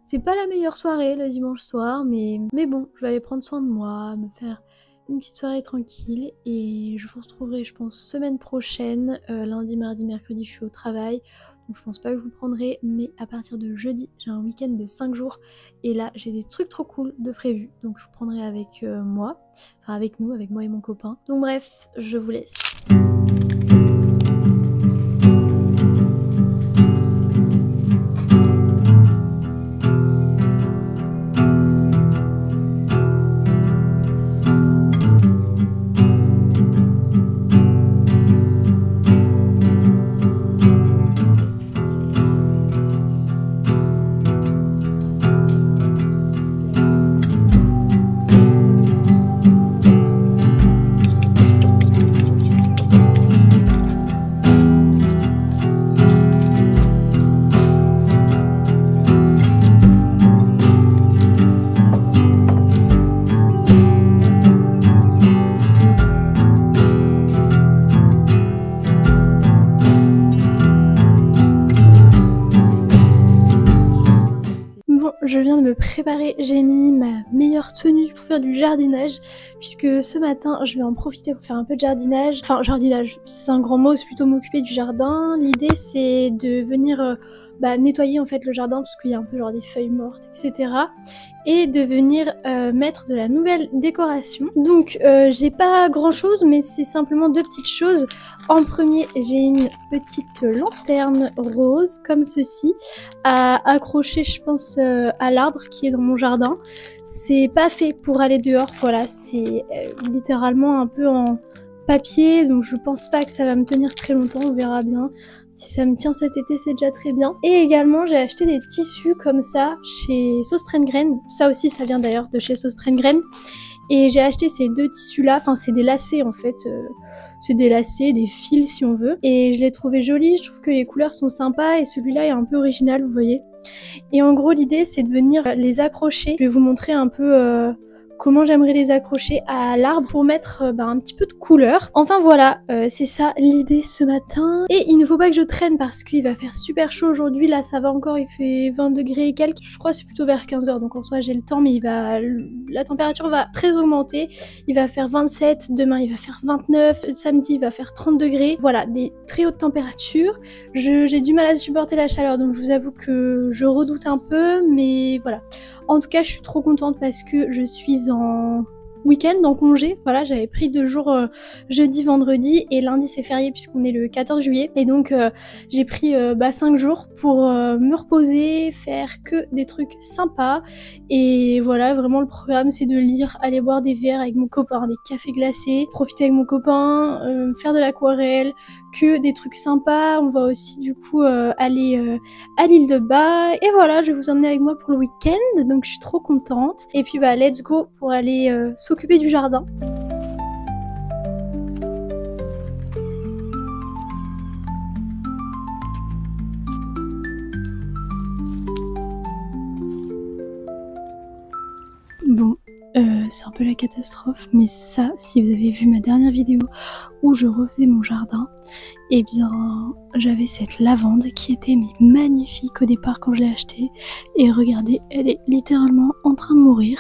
C'est pas la meilleure soirée le dimanche soir, mais bon, je vais aller prendre soin de moi, me faire une petite soirée tranquille et je vous retrouverai je pense semaine prochaine, lundi, mardi, mercredi je suis au travail donc je pense pas que je vous prendrai, mais à partir de jeudi j'ai un week-end de 5 jours et là j'ai des trucs trop cool de prévus donc je vous prendrai avec moi, enfin avec nous, avec moi et mon copain. Donc bref, je vous laisse. Je viens de me préparer, j'ai mis ma meilleure tenue pour faire du jardinage puisque ce matin je vais en profiter pour faire un peu de jardinage. Enfin jardinage, c'est un grand mot, c'est plutôt m'occuper du jardin. L'idée c'est de venir nettoyer en fait le jardin parce qu'il y a un peu genre des feuilles mortes, etc. Et de venir mettre de la nouvelle décoration. Donc j'ai pas grand chose mais c'est simplement 2 petites choses. En premier j'ai une petite lanterne rose comme ceci à accrocher je pense à l'arbre qui est dans mon jardin. C'est pas fait pour aller dehors, voilà, c'est littéralement un peu en papier donc je pense pas que ça va me tenir très longtemps, on verra bien. Si ça me tient cet été, c'est déjà très bien. Et également, j'ai acheté des tissus comme ça chez Sostrengren. Ça aussi, ça vient d'ailleurs de chez Sostrengren. Et j'ai acheté ces 2 tissus-là. Enfin, c'est des lacets en fait. C'est des lacets, des fils si on veut. Et je les trouvais jolis. Je trouve que les couleurs sont sympas. Et celui-là est un peu original, vous voyez. Et en gros, l'idée, c'est de venir les accrocher. Je vais vous montrer un peu comment j'aimerais les accrocher à l'arbre pour mettre un petit peu de couleur. Enfin voilà, c'est ça l'idée ce matin. Et il ne faut pas que je traîne parce qu'il va faire super chaud aujourd'hui. Là ça va encore, il fait 20 degrés et quelques. Je crois que c'est plutôt vers 15h donc en soi j'ai le temps mais la température va très augmenter. Il va faire 27, demain il va faire 29, samedi il va faire 30 degrés. Voilà, des très hautes températures. J'ai du mal à supporter la chaleur donc je vous avoue que je redoute un peu mais voilà. En tout cas, je suis trop contente parce que je suis en week-end en congé. Voilà, j'avais pris 2 jours, jeudi, vendredi et lundi c'est férié puisqu'on est le 14 juillet. Et donc j'ai pris 5 jours pour me reposer, faire que des trucs sympas. Et voilà, vraiment le programme c'est de lire, aller boire des verres avec mon copain, des cafés glacés, profiter avec mon copain, faire de l'aquarelle, que des trucs sympas. On va aussi du coup aller à l'île de Bas. Et voilà, je vais vous emmener avec moi pour le week-end, donc je suis trop contente. Et puis let's go pour aller s'occuper du jardin. Bon, c'est un peu la catastrophe, mais ça, si vous avez vu ma dernière vidéo où je refaisais mon jardin, eh bien, j'avais cette lavande qui était magnifique au départ quand je l'ai achetée. Et regardez, elle est littéralement en train de mourir.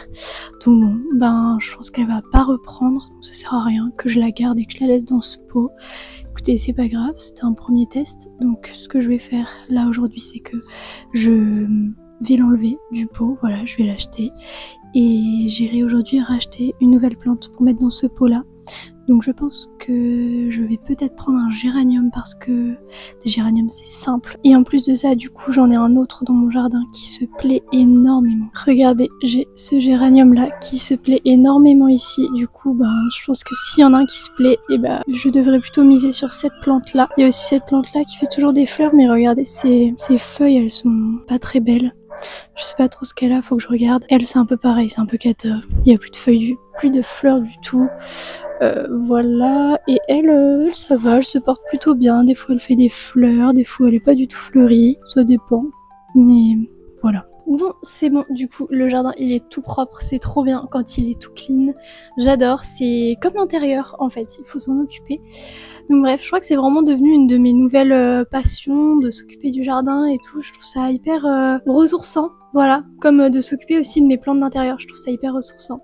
Donc bon, je pense qu'elle va pas reprendre, donc ça sert à rien que je la garde et que je la laisse dans ce pot. Écoutez, c'est pas grave, c'était un premier test. Donc ce que je vais faire là aujourd'hui, c'est que je vais l'enlever du pot, voilà, je vais l'acheter. Et j'irai aujourd'hui racheter une nouvelle plante pour mettre dans ce pot-là. Donc je pense que je vais peut-être prendre un géranium parce que les géraniums c'est simple. Et en plus de ça, du coup, j'en ai un autre dans mon jardin qui se plaît énormément. Regardez, j'ai ce géranium là qui se plaît énormément ici. Du coup, je pense que s'il y en a un qui se plaît, je devrais plutôt miser sur cette plante là. Il y a aussi cette plante là qui fait toujours des fleurs, mais regardez, ses feuilles, elles sont pas très belles. Je sais pas trop ce qu'elle a, faut que je regarde. Elle, c'est un peu pareil, c'est un peu cata. Il y a plus de feuilles, plus de fleurs du tout. Voilà. Et elle, ça va, elle se porte plutôt bien. Des fois, elle fait des fleurs, des fois, elle est pas du tout fleurie. Ça dépend. Mais voilà. Bon, c'est bon, du coup, le jardin, il est tout propre, c'est trop bien quand il est tout clean. J'adore, c'est comme l'intérieur, en fait, il faut s'en occuper. Donc bref, je crois que c'est vraiment devenu une de mes nouvelles passions, de s'occuper du jardin et tout. Je trouve ça hyper ressourçant, voilà. Comme de s'occuper aussi de mes plantes d'intérieur, je trouve ça hyper ressourçant.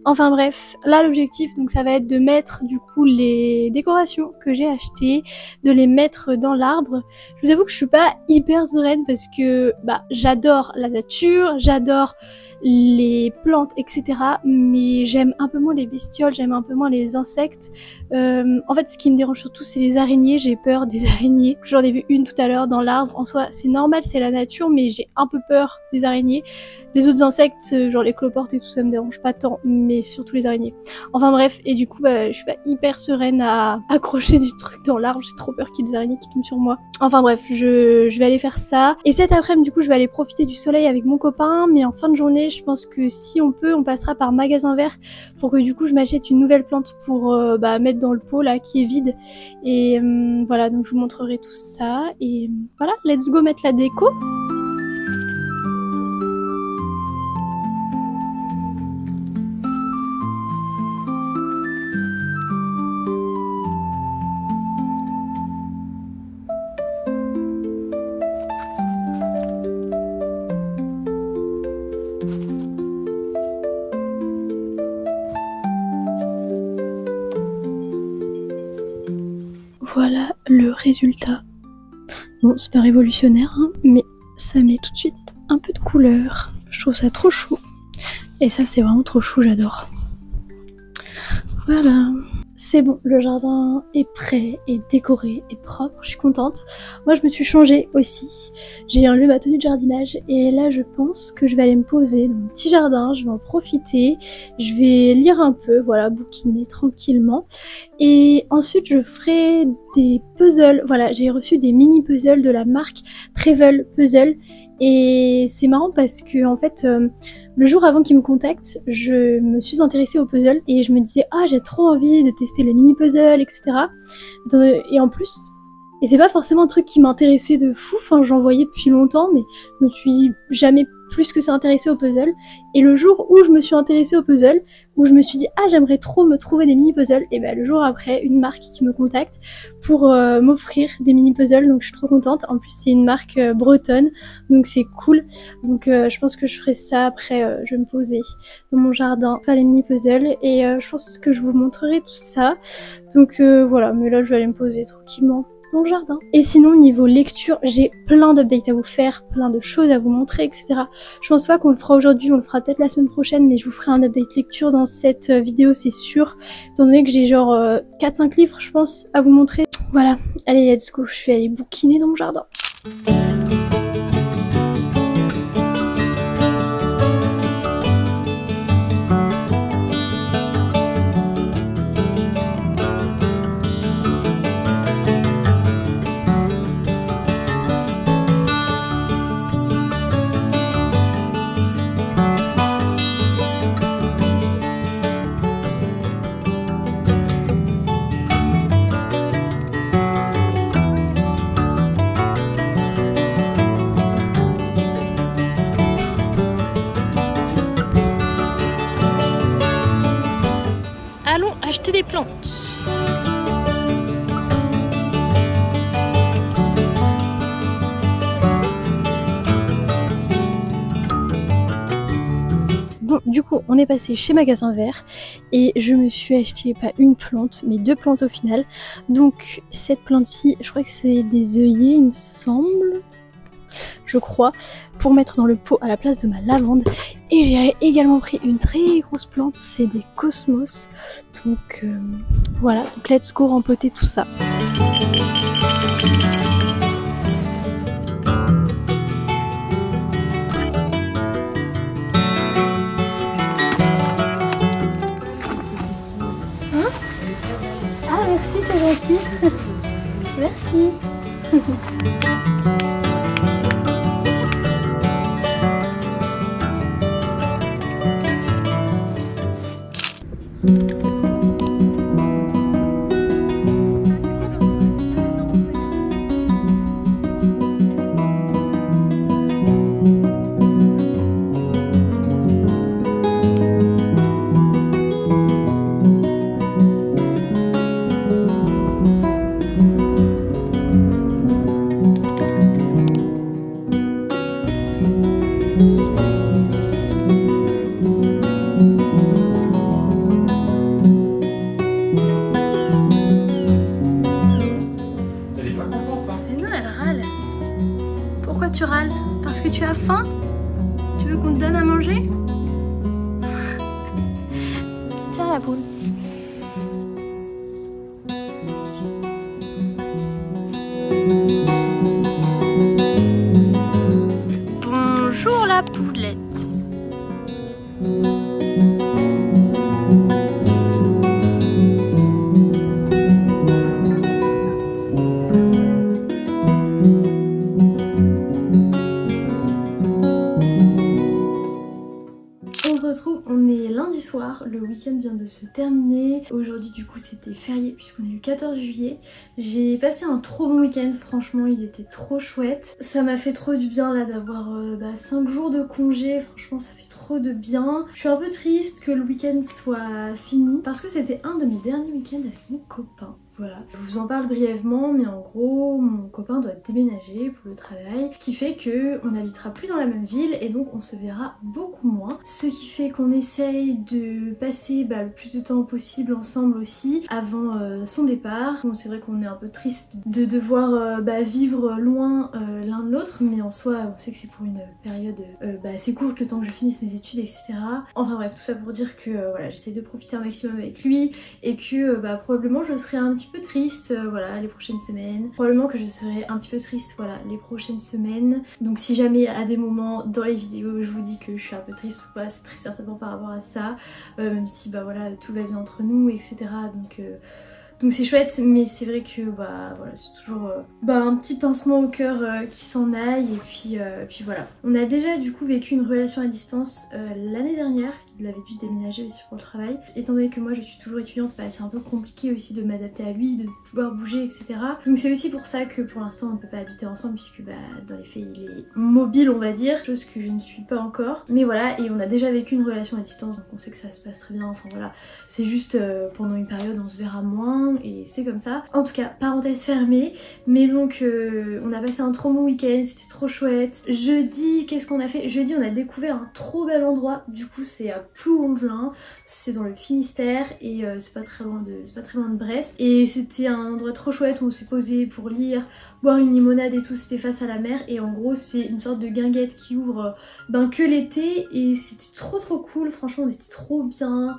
Enfin bref, là l'objectif, donc ça va être de mettre du coup les décorations que j'ai achetées, de les mettre dans l'arbre. Je vous avoue que je suis pas hyper sereine parce que j'adore la nature, j'adore les plantes, etc. Mais j'aime un peu moins les bestioles, j'aime un peu moins les insectes. En fait, ce qui me dérange surtout, c'est les araignées. J'ai peur des araignées. J'en ai vu une tout à l'heure dans l'arbre. En soi, c'est normal, c'est la nature, mais j'ai un peu peur des araignées. Les autres insectes, genre les cloportes et tout, ça me dérange pas tant, mais surtout les araignées. Enfin bref, et du coup, je suis pas hyper sereine à accrocher des trucs dans l'arbre. J'ai trop peur qu'il y ait des araignées qui tombent sur moi. Enfin bref, je vais aller faire ça. Et cet après-midi, du coup, je vais aller profiter du soleil avec mon copain, mais en fin de journée, je pense que si on peut, on passera par magasin vert pour que du coup, je m'achète une nouvelle plante pour mettre dans le pot là qui est vide. Et voilà, donc je vous montrerai tout ça. Et voilà, let's go mettre la déco. Voilà le résultat. Bon, c'est pas révolutionnaire, hein, mais ça met tout de suite un peu de couleur. Je trouve ça trop chou. Et ça, c'est vraiment trop chou, j'adore. Voilà. C'est bon, le jardin est prêt, est décoré, est propre, je suis contente. Moi, je me suis changée aussi. J'ai enlevé ma tenue de jardinage et là, je pense que je vais aller me poser dans mon petit jardin. Je vais en profiter. Je vais lire un peu, voilà, bouquiner tranquillement. Et ensuite, je ferai des puzzles. Voilà, j'ai reçu des mini puzzles de la marque Travel Puzzle. Et c'est marrant parce que, en fait, le jour avant qu'ils me contactent, je me suis intéressée au puzzle et je me disais « Ah, j'ai trop envie de tester les mini-puzzles, etc. » Et en plus, et c'est pas forcément un truc qui m'intéressait de fou, enfin j'en voyais depuis longtemps, mais je me suis jamais plus que ça intéressée au puzzle. Et le jour où je me suis intéressée au puzzle, où je me suis dit « Ah, j'aimerais trop me trouver des mini-puzzles », et le jour après, une marque qui me contacte pour m'offrir des mini-puzzles, donc je suis trop contente. En plus, c'est une marque bretonne, donc c'est cool. Donc je pense que je ferai ça après, je vais me poser dans mon jardin, faire les mini-puzzles, et je pense que je vous montrerai tout ça. Donc voilà, mais là je vais aller me poser tranquillement dans le jardin. Et sinon niveau lecture, j'ai plein d'updates à vous faire, plein de choses à vous montrer, etc. Je pense pas qu'on le fera aujourd'hui, on le fera peut-être la semaine prochaine, mais je vous ferai un update lecture dans cette vidéo, c'est sûr, étant donné que j'ai genre 4-5 livres je pense à vous montrer. Voilà, allez let's go, je vais aller bouquiner dans mon jardin. Allons acheter des plantes. Bon, du coup, on est passé chez Magasin Vert et je me suis acheté pas une plante, mais 2 plantes au final. Donc, cette plante-ci, je crois que c'est des œillets, il me semble, je crois, pour mettre dans le pot à la place de ma lavande. Et j'ai également pris une très grosse plante, c'est des cosmos. Donc, voilà, donc let's go rempoter tout ça. Ah merci, c'est gentil. Merci. Tu râles parce que tu as faim? Tu veux qu'on te donne à manger? Tiens la poule. Bonjour la poulette. On est lundi soir, le week-end vient de se terminer. Aujourd'hui du coup c'était férié puisqu'on est le 14 juillet. J'ai passé un trop bon week-end, franchement il était trop chouette. Ça m'a fait trop du bien là d'avoir 5 jours de congé, franchement ça fait trop de bien. Je suis un peu triste que le week-end soit fini parce que c'était un de mes derniers week-ends avec mon copain. Voilà, je vous en parle brièvement, mais en gros, mon copain doit déménager pour le travail, ce qui fait que on n'habitera plus dans la même ville et donc on se verra beaucoup moins. Ce qui fait qu'on essaye de passer le plus de temps possible ensemble aussi avant son départ. Bon, c'est vrai qu'on est un peu triste de devoir vivre loin l'un de l'autre, mais en soi, on sait que c'est pour une période assez courte, le temps que je finisse mes études, etc. Enfin bref, tout ça pour dire que voilà, j'essaye de profiter un maximum avec lui et que probablement je serai un petit peu triste les prochaines semaines. Probablement que je serai un petit peu triste les prochaines semaines. Donc si jamais à des moments dans les vidéos je vous dis que je suis un peu triste ou pas, c'est très certainement par rapport à ça. Même si tout va bien entre nous, etc. Donc c'est chouette, mais c'est vrai que c'est toujours un petit pincement au cœur qui s'en aille et puis voilà. On a déjà du coup vécu une relation à distance l'année dernière. Il avait dû déménager aussi pour le travail. Étant donné que moi je suis toujours étudiante, c'est un peu compliqué aussi de m'adapter à lui, de pouvoir bouger, etc. Donc c'est aussi pour ça que pour l'instant on ne peut pas habiter ensemble puisque dans les faits il est mobile on va dire, chose que je ne suis pas encore. Mais voilà, et on a déjà vécu une relation à distance donc on sait que ça se passe très bien, enfin voilà. C'est juste pendant une période on se verra moins bien et c'est comme ça. En tout cas, parenthèse fermée. Mais donc on a passé un trop bon week-end, c'était trop chouette. Jeudi, qu'est-ce qu'on a fait? Jeudi, on a découvert un trop bel endroit. Du coup, c'est à Plougonvelin, c'est dans le Finistère et c'est pas très loin de Brest. Et c'était un endroit trop chouette où on s'est posé pour lire, boire une limonade et tout, c'était face à la mer. Et en gros, c'est une sorte de guinguette qui ouvre que l'été et c'était trop cool. Franchement, on était trop bien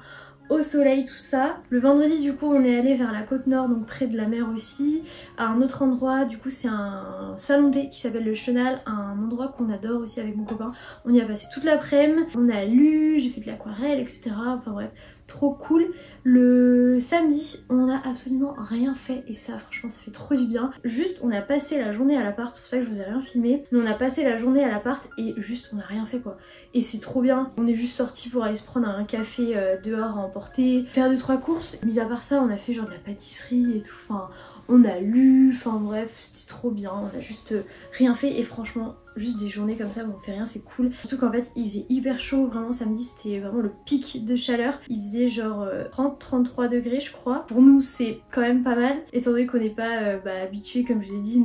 au soleil, tout ça. Le vendredi, du coup, on est allé vers la côte nord, donc près de la mer aussi, à un autre endroit. Du coup, c'est un salon thé qui s'appelle le Chenal, un endroit qu'on adore aussi avec mon copain. On y a passé toute l'après-midi, on a lu, j'ai fait de l'aquarelle, etc. Enfin bref, trop cool. Le samedi, on n'a absolument rien fait et ça, franchement, ça fait trop du bien. Juste, on a passé la journée à l'appart, c'est pour ça que je vous ai rien filmé, mais on a passé la journée à l'appart et juste, on n'a rien fait quoi. Et c'est trop bien. On est juste sortis pour aller se prendre un café dehors à emporter, faire 2-3 courses. Mis à part ça, on a fait genre de la pâtisserie et tout, enfin... On a lu, enfin bref, c'était trop bien, on a juste rien fait et franchement, juste des journées comme ça où on fait rien, c'est cool. Surtout qu'en fait, il faisait hyper chaud, vraiment samedi, c'était vraiment le pic de chaleur. Il faisait genre 30-33 degrés je crois. Pour nous, c'est quand même pas mal, étant donné qu'on n'est pas habitué, comme je vous ai dit,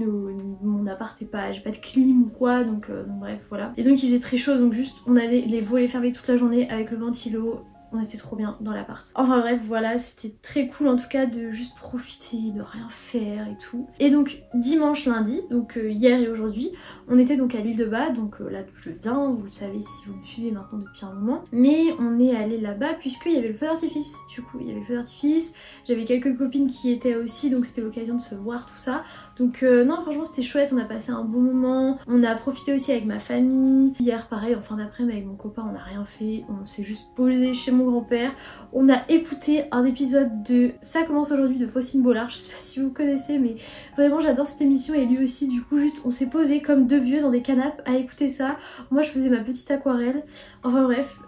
mon appart est pas, j'ai pas de clim ou quoi, donc bref, voilà. Et donc il faisait très chaud, donc juste, on avait les volets fermés toute la journée avec le ventilo. On était trop bien dans l'appart. Enfin bref, voilà, c'était très cool en tout cas de juste profiter, de rien faire et tout. Et donc dimanche, lundi, donc hier et aujourd'hui, on était donc à l'île de Bas, donc là d'où je viens, vous le savez si vous me suivez maintenant depuis un moment. Mais on est allé là-bas puisqu'il y avait le feu d'artifice. Du coup, il y avait le feu d'artifice, j'avais quelques copines qui étaient aussi, donc c'était l'occasion de se voir, tout ça. Donc non, franchement c'était chouette, on a passé un bon moment. On a profité aussi avec ma famille. Hier pareil, en fin d'après-midi avec mon copain, on n'a rien fait, on s'est juste posé chez mon grand-père. On a écouté un épisode de Ça commence aujourd'hui de Faucine Bollard, je sais pas si vous connaissez mais vraiment j'adore cette émission et lui aussi. Du coup juste on s'est posé comme deux vieux dans des canapes à écouter ça. Moi je faisais ma petite aquarelle. Enfin bref,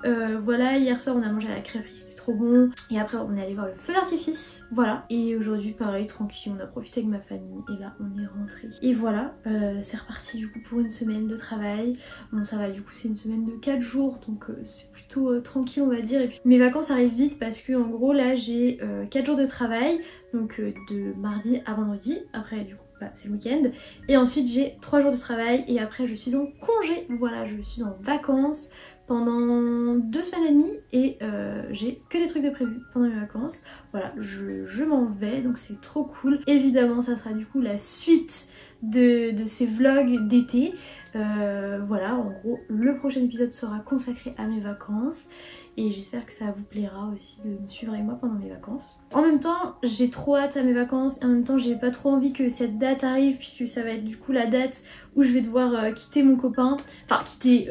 voilà, hier soir on a mangé à la crêperie, c'était trop bon. Et après on est allé voir le feu d'artifice, voilà. Et aujourd'hui pareil, tranquille, on a profité avec ma famille et là on est rentré. Et voilà, c'est reparti du coup pour une semaine de travail. Bon ça va, du coup c'est une semaine de 4 jours donc c'est plutôt tranquille on va dire. Et puis mes vacances arrivent vite parce que en gros là j'ai 4 jours de travail, donc de mardi à vendredi, après du coup c'est le week-end, et ensuite j'ai 3 jours de travail et après je suis en congé, voilà, je suis en vacances pendant 2 semaines et demie et j'ai que des trucs de prévu pendant mes vacances, voilà, je m'en vais donc c'est trop cool. Évidemment ça sera du coup la suite de ces vlogs d'été, voilà, en gros le prochain épisode sera consacré à mes vacances. Et j'espère que ça vous plaira aussi de me suivre avec moi pendant mes vacances. En même temps, j'ai trop hâte à mes vacances et en même temps j'ai pas trop envie que cette date arrive puisque ça va être du coup la date où je vais devoir quitter mon copain. Enfin quitter...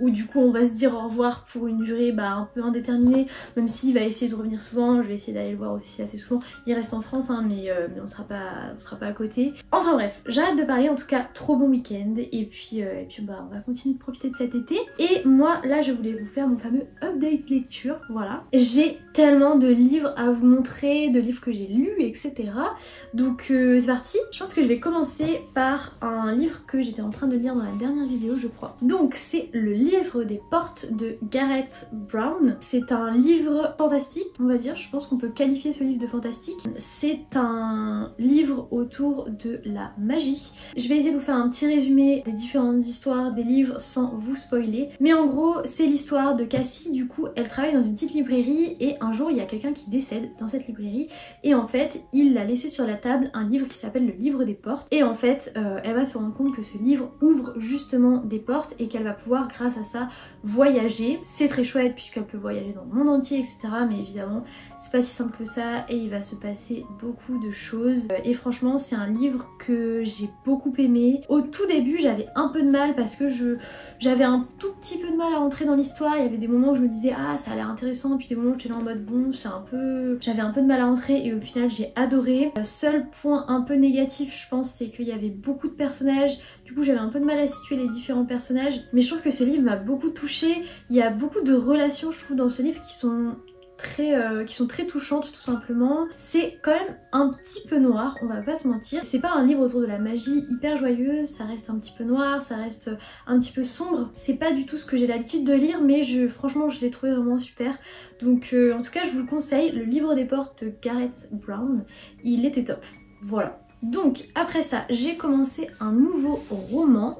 où du coup on va se dire au revoir pour une durée un peu indéterminée, même s'il va essayer de revenir souvent, je vais essayer d'aller le voir aussi assez souvent. Il reste en France hein, mais on sera pas à côté. Enfin bref, j'arrête de parler, en tout cas trop bon week-end et puis on va continuer de profiter de cet été. Et moi là je voulais vous faire mon fameux update lecture, voilà. J'ai tellement de livres à vous montrer, de livres que j'ai lus etc. Donc c'est parti. Je pense que je vais commencer par un livre que j'étais en train de lire dans la dernière vidéo je crois. Donc c'est le livre des portes de Gareth Brown. C'est un livre fantastique, on va dire, je pense qu'on peut qualifier ce livre de fantastique. C'est un livre autour de la magie. Je vais essayer de vous faire un petit résumé des différentes histoires des livres sans vous spoiler. Mais en gros, c'est l'histoire de Cassie, du coup, elle travaille dans une petite librairie et un jour, il y a quelqu'un qui décède dans cette librairie et en fait, il a laissé sur la table un livre qui s'appelle le livre des portes et en fait, elle va se rendre compte que ce livre ouvre justement des portes et qu'elle va pouvoir, grâce à ça, voyager. C'est très chouette puisqu'elle peut voyager dans le monde entier etc, mais évidemment c'est pas si simple que ça et il va se passer beaucoup de choses et franchement c'est un livre que j'ai beaucoup aimé. Au tout début j'avais un peu de mal parce que j'avais un tout petit peu de mal à rentrer dans l'histoire. Il y avait des moments où je me disais ah ça a l'air intéressant, puis des moments où j'étais là en mode bon c'est un peu... J'avais un peu de mal à rentrer et au final j'ai adoré. Le seul point un peu négatif je pense c'est qu'il y avait beaucoup de personnages, du coup j'avais un peu de mal à situer les différents personnages, mais je trouve que ce livre m'a beaucoup touchée. Il y a beaucoup de relations je trouve dans ce livre qui sont qui sont très touchantes tout simplement. C'est quand même un petit peu noir, on va pas se mentir. C'est pas un livre autour de la magie hyper joyeux, ça reste un petit peu noir, ça reste un petit peu sombre. C'est pas du tout ce que j'ai l'habitude de lire, mais franchement je l'ai trouvé vraiment super. Donc en tout cas je vous le conseille, le livre des portes de Gareth Brown, il était top. Voilà. Donc après ça, j'ai commencé un nouveau roman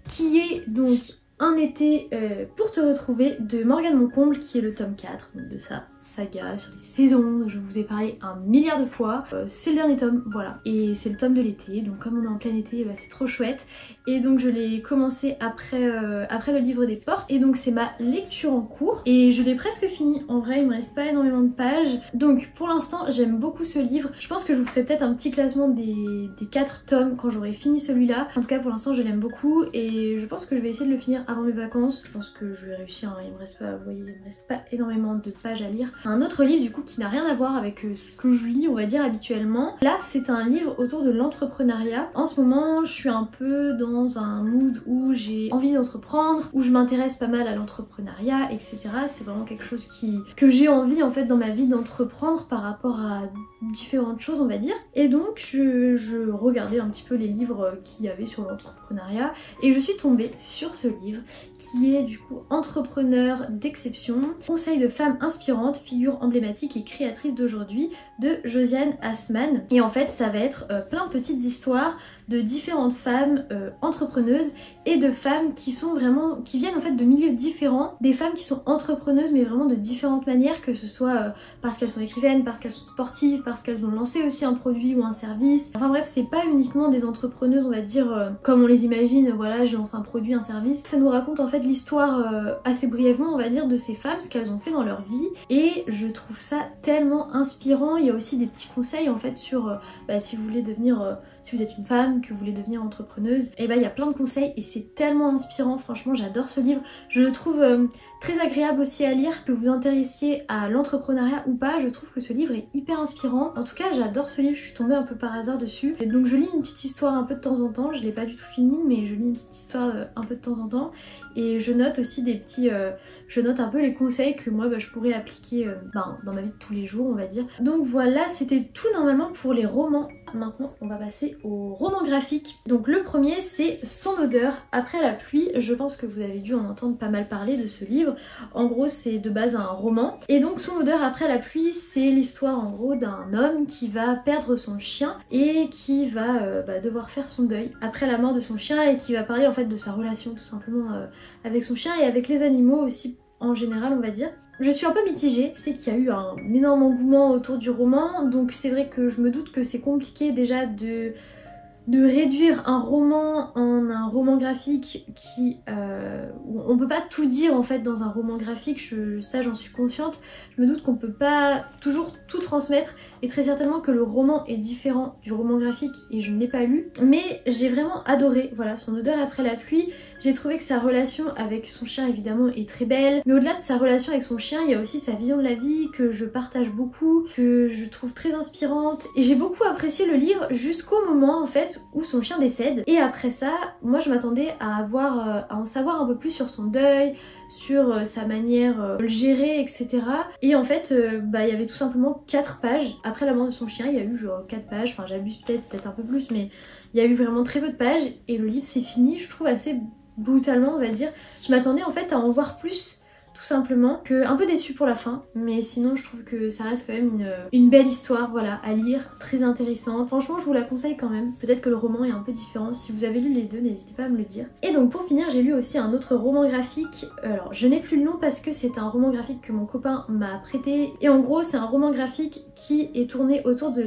qui est donc Un été pour te retrouver de Morgane Moncomble, qui est le tome 4 donc de sa saga sur les saisons, je vous ai parlé un milliard de fois. C'est le dernier tome, voilà, et c'est le tome de l'été, donc comme on est en plein été, bah, c'est trop chouette. Et donc je l'ai commencé après le livre des portes, et donc c'est ma lecture en cours, et je l'ai presque fini. En vrai il me reste pas énormément de pages, donc pour l'instant j'aime beaucoup ce livre. Je pense que je vous ferai peut-être un petit classement des 4 tomes quand j'aurai fini celui-là. En tout cas pour l'instant je l'aime beaucoup, et je pense que je vais essayer de le finir avant mes vacances. Je pense que je vais réussir, hein. Il me reste pas, vous voyez, il me reste pas énormément de pages à lire. Un autre livre du coup qui n'a rien à voir avec ce que je lis on va dire habituellement. Là c'est un livre autour de l'entrepreneuriat. En ce moment je suis un peu dans un mood où j'ai envie d'entreprendre, où je m'intéresse pas mal à l'entrepreneuriat, etc. C'est vraiment quelque chose que j'ai envie en fait dans ma vie d'entreprendre par rapport à différentes choses on va dire. Et donc je regardais un petit peu les livres qu'il y avait sur l'entrepreneuriat, et je suis tombée sur ce livre qui est du coup Entrepreneur d'exception, conseils de femmes inspirantes, figures emblématiques et créatrices d'aujourd'hui, de Josiane Assman. Et en fait ça va être plein de petites histoires de différentes femmes entrepreneuses, et de femmes qui viennent en fait de milieux différents, des femmes qui sont entrepreneuses mais vraiment de différentes manières, que ce soit parce qu'elles sont écrivaines, parce qu'elles sont sportives, parce qu'elles ont lancé aussi un produit ou un service. Enfin bref, c'est pas uniquement des entrepreneuses on va dire comme on les imagine, voilà je lance un produit, un service. Ça nous raconte en fait l'histoire assez brièvement on va dire de ces femmes, ce qu'elles ont fait dans leur vie, et je trouve ça tellement inspirant. Il y a aussi des petits conseils en fait sur si vous voulez devenir si vous êtes une femme, que vous voulez devenir entrepreneuse, et bah il y a plein de conseils et c'est tellement inspirant. Franchement j'adore ce livre, je le trouve très agréable aussi à lire. Que vous vous intéressiez à l'entrepreneuriat ou pas, je trouve que ce livre est hyper inspirant. En tout cas j'adore ce livre, je suis tombée un peu par hasard dessus, et donc je lis une petite histoire un peu de temps en temps. Je l'ai pas du tout fini mais je lis une petite histoire un peu de temps en temps, et je note aussi des petits je note un peu les conseils que moi je pourrais appliquer dans ma vie de tous les jours on va dire. Donc voilà, c'était tout normalement pour les romans. Maintenant on va passer aux romans graphiques. Donc le premier c'est Son odeur après la pluie. Je pense que vous avez dû en entendre pas mal parler de ce livre. En gros c'est de base un roman, et donc Son odeur après la pluie c'est l'histoire en gros d'un homme qui va perdre son chien et qui va devoir faire son deuil après la mort de son chien, et qui va parler en fait de sa relation tout simplement avec son chien et avec les animaux aussi en général on va dire. Je suis un peu mitigée, je sais qu'il y a eu un énorme engouement autour du roman, donc c'est vrai que je me doute que c'est compliqué déjà de réduire un roman en un roman graphique qui... on peut pas tout dire en fait dans un roman graphique, ça j'en suis consciente. Je me doute qu'on peut pas toujours tout transmettre, et très certainement que le roman est différent du roman graphique, et je ne l'ai pas lu. Mais j'ai vraiment adoré, voilà, Son odeur après la pluie. J'ai trouvé que sa relation avec son chien évidemment est très belle, mais au-delà de sa relation avec son chien, il y a aussi sa vision de la vie que je partage beaucoup, que je trouve très inspirante, et j'ai beaucoup apprécié le livre jusqu'au moment en fait où son chien décède. Et après ça, moi je m'attendais à en savoir un peu plus sur son deuil, sur sa manière de le gérer, etc. Et en fait, il y avait tout simplement 4 pages. Après la mort de son chien, il y a eu genre 4 pages, enfin j'abuse peut-être un peu plus, mais il y a eu vraiment très peu de pages, et le livre s'est fini, je trouve assez brutalement on va dire. Je m'attendais en fait à en voir plus, tout simplement, un peu déçue pour la fin, mais sinon je trouve que ça reste quand même une belle histoire, voilà, à lire, très intéressante. Franchement je vous la conseille quand même. Peut-être que le roman est un peu différent, si vous avez lu les deux n'hésitez pas à me le dire. Et donc pour finir j'ai lu aussi un autre roman graphique, alors je n'ai plus le nom parce que c'est un roman graphique que mon copain m'a prêté, et en gros c'est un roman graphique qui est tourné autour de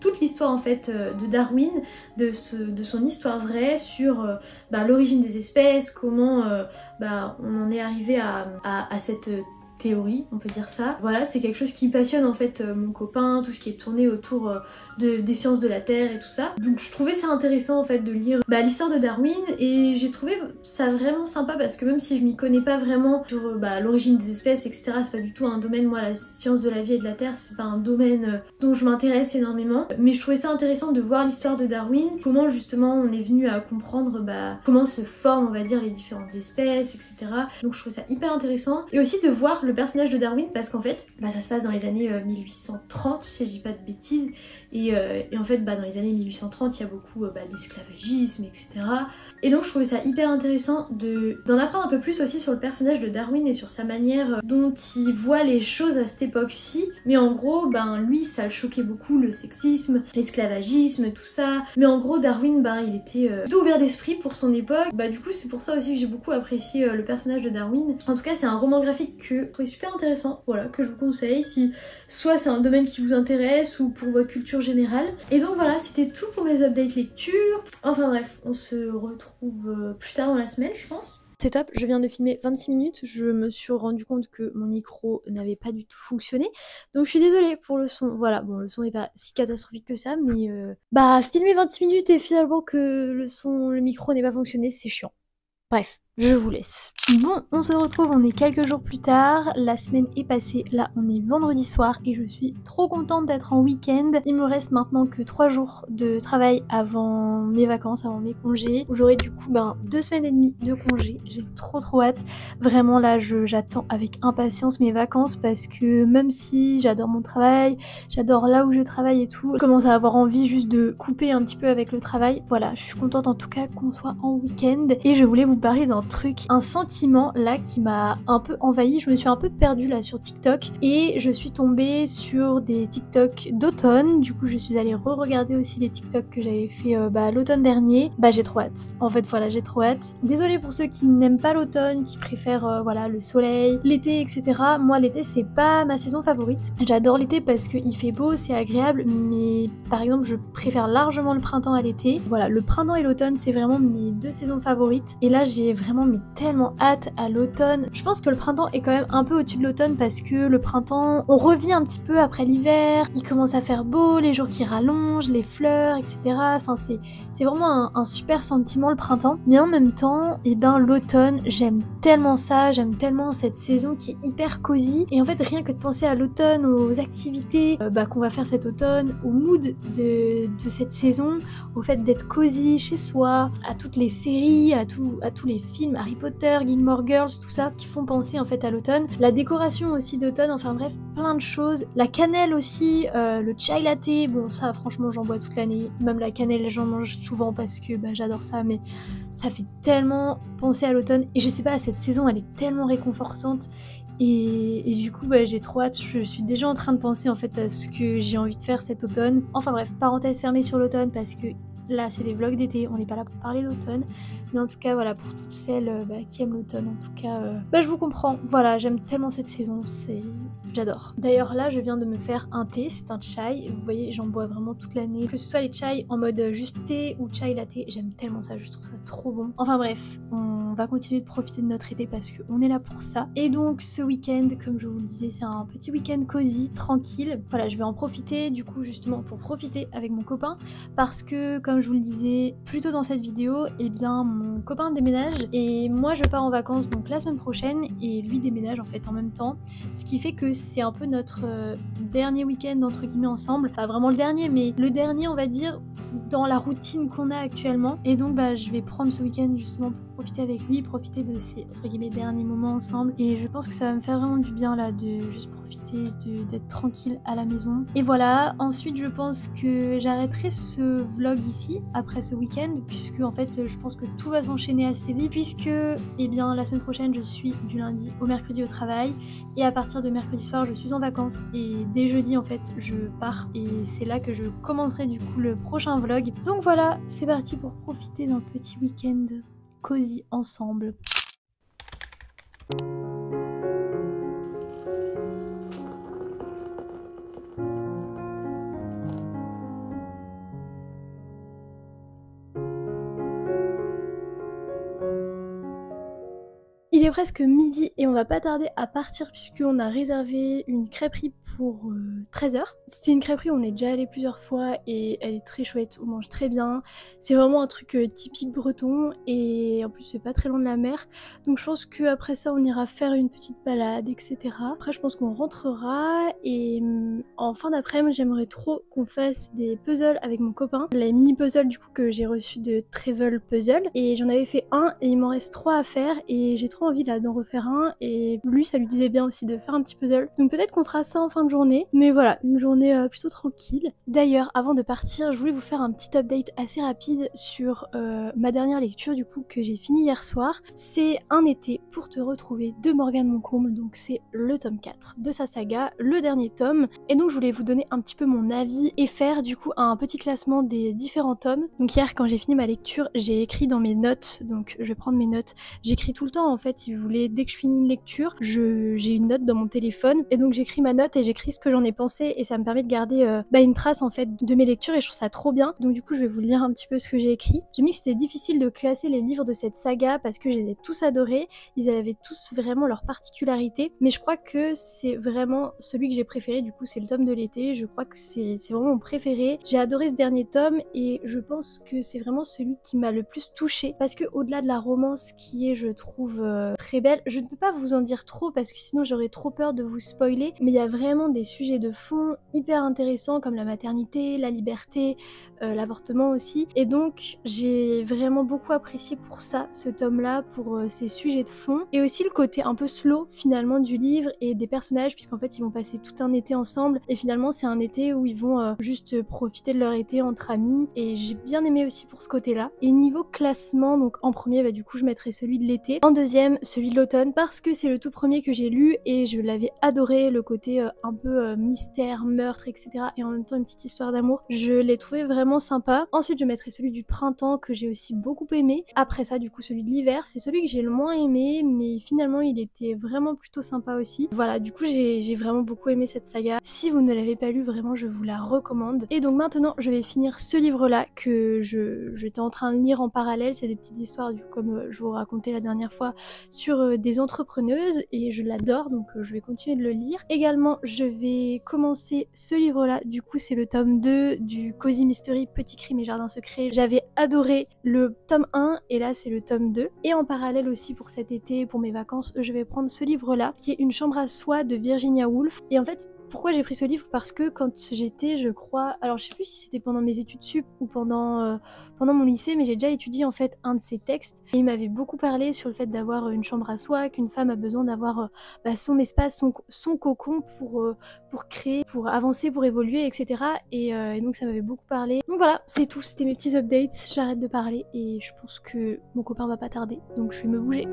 toute l'histoire en fait de Darwin, de son histoire vraie sur l'origine des espèces, comment on en est arrivé à cette théorie, on peut dire ça. Voilà, c'est quelque chose qui passionne en fait mon copain, tout ce qui est tourné autour des sciences de la Terre et tout ça. Donc je trouvais ça intéressant en fait de lire l'histoire de Darwin, et j'ai trouvé ça vraiment sympa parce que même si je m'y connais pas vraiment sur l'origine des espèces, etc., c'est pas du tout un domaine, moi la science de la vie et de la Terre, c'est pas un domaine dont je m'intéresse énormément, mais je trouvais ça intéressant de voir l'histoire de Darwin, comment justement on est venu à comprendre comment se forment on va dire les différentes espèces, etc. Donc je trouvais ça hyper intéressant, et aussi de voir le personnage de Darwin parce qu'en fait ça se passe dans les années 1830 si je dis pas de bêtises et en fait dans les années 1830 il y a beaucoup d'esclavagisme etc. Et donc je trouvais ça hyper intéressant d'en apprendre un peu plus aussi sur le personnage de Darwin et sur sa manière dont il voit les choses à cette époque-ci. Mais en gros lui ça le choquait beaucoup, le sexisme, l'esclavagisme, tout ça. Mais en gros Darwin il était plutôt ouvert d'esprit pour son époque. Du coup c'est pour ça aussi que j'ai beaucoup apprécié le personnage de Darwin. En tout cas c'est un roman graphique que je trouvais super intéressant, voilà, que je vous conseille si soit c'est un domaine qui vous intéresse ou pour votre culture générale. Et donc voilà, c'était tout pour mes updates lecture. Enfin bref, on se retrouve plus tard dans la semaine je pense. C'est top, je viens de filmer 26 minutes, je me suis rendu compte que mon micro n'avait pas du tout fonctionné, donc je suis désolée pour le son. Voilà, bon le son est pas si catastrophique que ça, mais filmer 26 minutes et finalement que le micro n'ait pas fonctionné, c'est chiant. Bref, je vous laisse. Bon, on se retrouve, on est quelques jours plus tard, la semaine est passée, là on est vendredi soir et je suis trop contente d'être en week-end. Il me reste maintenant que 3 jours de travail avant mes vacances, avant mes congés, où j'aurai du coup 2 semaines et demie de congés. J'ai trop hâte. Vraiment là, j'attends avec impatience mes vacances parce que même si j'adore mon travail, j'adore là où je travaille et tout, je commence à avoir envie juste de couper un petit peu avec le travail. Voilà, je suis contente en tout cas qu'on soit en week-end et je voulais vous parler d'un truc, un sentiment là qui m'a un peu envahi. Je me suis un peu perdue là sur TikTok et je suis tombée sur des TikTok d'automne. Du coup je suis allée re-regarder aussi les TikTok que j'avais fait l'automne dernier. J'ai trop hâte. En fait voilà, j'ai trop hâte. Désolée pour ceux qui n'aiment pas l'automne, qui préfèrent le soleil, l'été etc. Moi l'été c'est pas ma saison favorite. J'adore l'été parce qu'il fait beau, c'est agréable, mais par exemple je préfère largement le printemps à l'été. Voilà, le printemps et l'automne c'est vraiment mes 2 saisons favorites et là j'ai vraiment tellement hâte à l'automne. Je pense que le printemps est quand même un peu au-dessus de l'automne parce que le printemps, on revit un petit peu après l'hiver, il commence à faire beau, les jours qui rallongent, les fleurs, etc. Enfin c'est vraiment un super sentiment le printemps. Mais en même temps, l'automne, j'aime tellement ça, j'aime tellement cette saison qui est hyper cosy. Et en fait, rien que de penser à l'automne, aux activités qu'on va faire cet automne, au mood de cette saison, au fait d'être cosy chez soi, à toutes les séries, à tous les films, Harry Potter, Gilmore Girls, tout ça, qui font penser en fait à l'automne. La décoration aussi d'automne, enfin bref, plein de choses. La cannelle aussi, le chai latte, bon ça franchement j'en bois toute l'année. Même la cannelle j'en mange souvent parce que j'adore ça, mais ça fait tellement penser à l'automne. Et je sais pas, cette saison elle est tellement réconfortante. Et du coup j'ai trop hâte, je suis déjà en train de penser en fait à ce que j'ai envie de faire cet automne. Enfin bref, parenthèse fermée sur l'automne parce que là c'est des vlogs d'été, on n'est pas là pour parler d'automne, mais en tout cas voilà, pour toutes celles qui aiment l'automne, en tout cas je vous comprends, voilà, j'aime tellement cette saison, j'adore. D'ailleurs là je viens de me faire un thé, c'est un chai, vous voyez j'en bois vraiment toute l'année, que ce soit les chai en mode juste thé ou chai latte, j'aime tellement ça, je trouve ça trop bon. Enfin bref, on va continuer de profiter de notre été parce qu'on est là pour ça. Et donc ce week-end, comme je vous le disais, c'est un petit week-end cosy, tranquille, voilà, je vais en profiter du coup justement pour profiter avec mon copain parce que comme je vous le disais plus tôt dans cette vidéo, mon copain déménage et moi je pars en vacances donc la semaine prochaine et lui déménage en fait en même temps, ce qui fait que c'est un peu notre dernier week-end entre guillemets ensemble, pas vraiment le dernier mais le dernier on va dire dans la routine qu'on a actuellement. Et donc je vais prendre ce week-end justement pour profiter avec lui, profiter de ces entre guillemets derniers moments ensemble, et je pense que ça va me faire vraiment du bien là de juste profiter d'être tranquille à la maison. Et voilà, ensuite je pense que j'arrêterai ce vlog ici après ce week-end puisque en fait je pense que tout va s'enchaîner assez vite puisque la semaine prochaine je suis du lundi au mercredi au travail et à partir de mercredi soir je suis en vacances et dès jeudi en fait je pars et c'est là que je commencerai du coup le prochain vlog. Donc voilà, c'est parti pour profiter d'un petit week-end cosy ensemble. Il est presque midi et on va pas tarder à partir puisqu'on a réservé une crêperie pour 13h. C'est une crêperie où on est déjà allé plusieurs fois et elle est très chouette, on mange très bien. C'est vraiment un truc typique breton et en plus c'est pas très loin de la mer. Donc je pense qu'après ça on ira faire une petite balade etc. Après je pense qu'on rentrera et en fin d'après-midi j'aimerais trop qu'on fasse des puzzles avec mon copain. Les mini puzzles du coup que j'ai reçu de Travel Puzzle et j'en avais fait un et il m'en reste 3 à faire et j'ai trop envie envie là d'en refaire un et lui ça lui disait bien aussi de faire un petit puzzle. Donc peut-être qu'on fera ça en fin de journée, mais voilà, une journée plutôt tranquille. D'ailleurs, avant de partir, je voulais vous faire un petit update assez rapide sur ma dernière lecture du coup que j'ai fini hier soir. C'est Un été pour te retrouver de Morgane Moncomble, donc c'est le tome 4 de sa saga, le dernier tome. Et donc je voulais vous donner un petit peu mon avis et faire du coup un petit classement des différents tomes. Donc hier quand j'ai fini ma lecture, j'ai écrit dans mes notes, donc je vais prendre mes notes. J'écris tout le temps en fait, si vous voulez, dès que je finis une lecture, j'ai une note dans mon téléphone et donc j'écris ma note et j'écris ce que j'en ai pensé et ça me permet de garder une trace en fait de mes lectures et je trouve ça trop bien. Donc du coup je vais vous lire un petit peu ce que j'ai écrit. J'ai mis que c'était difficile de classer les livres de cette saga parce que je les ai tous adorés, ils avaient tous vraiment leur particularité, mais je crois que c'est vraiment celui que j'ai préféré, du coup c'est le tome de l'été, je crois que c'est vraiment mon préféré. J'ai adoré ce dernier tome et je pense que c'est vraiment celui qui m'a le plus touchée parce que au-delà de la romance qui est je trouve très belle, je ne peux pas vous en dire trop parce que sinon j'aurais trop peur de vous spoiler, mais il y a vraiment des sujets de fond hyper intéressants comme la maternité, la liberté, l'avortement aussi, et donc j'ai vraiment beaucoup apprécié pour ça ce tome là, pour ces sujets de fond et aussi le côté un peu slow finalement du livre et des personnages puisqu'en fait ils vont passer tout un été ensemble et finalement c'est un été où ils vont juste profiter de leur été entre amis et j'ai bien aimé aussi pour ce côté là. Et niveau classement, donc en premier bah du coup je mettrai celui de l'été, en deuxième celui de l'automne parce que c'est le tout premier que j'ai lu et je l'avais adoré, le côté un peu mystère, meurtre etc, et en même temps une petite histoire d'amour, je l'ai trouvé vraiment sympa. Ensuite je mettrai celui du printemps que j'ai aussi beaucoup aimé. Après ça du coup celui de l'hiver, c'est celui que j'ai le moins aimé mais finalement il était vraiment plutôt sympa aussi. Voilà, du coup j'ai vraiment beaucoup aimé cette saga. Si vous ne l'avez pas lu, vraiment je vous la recommande. Et donc maintenant je vais finir ce livre là que j'étais en train de lire en parallèle. C'est des petites histoires du coup comme je vous racontais la dernière fois sur des entrepreneuses et je l'adore, donc je vais continuer de le lire. Également je vais commencer ce livre là, du coup c'est le tome 2 du Cozy Mystery Petit Crime et Jardin Secret. J'avais adoré le tome 1 et là c'est le tome 2. Et en parallèle aussi pour cet été, pour mes vacances, je vais prendre ce livre là qui est Une chambre à soi de Virginia Woolf. Et en fait pourquoi j'ai pris ce livre? Parce que quand j'étais, je crois, alors je sais plus si c'était pendant mes études sup ou pendant mon lycée, mais j'ai déjà étudié en fait un de ces textes et il m'avait beaucoup parlé sur le fait d'avoir une chambre à soi, qu'une femme a besoin d'avoir son espace, son cocon pour créer, pour avancer, pour évoluer, etc. Et donc ça m'avait beaucoup parlé. Donc voilà, c'est tout, c'était mes petits updates, j'arrête de parler et je pense que mon copain va pas tarder, donc je vais me bouger.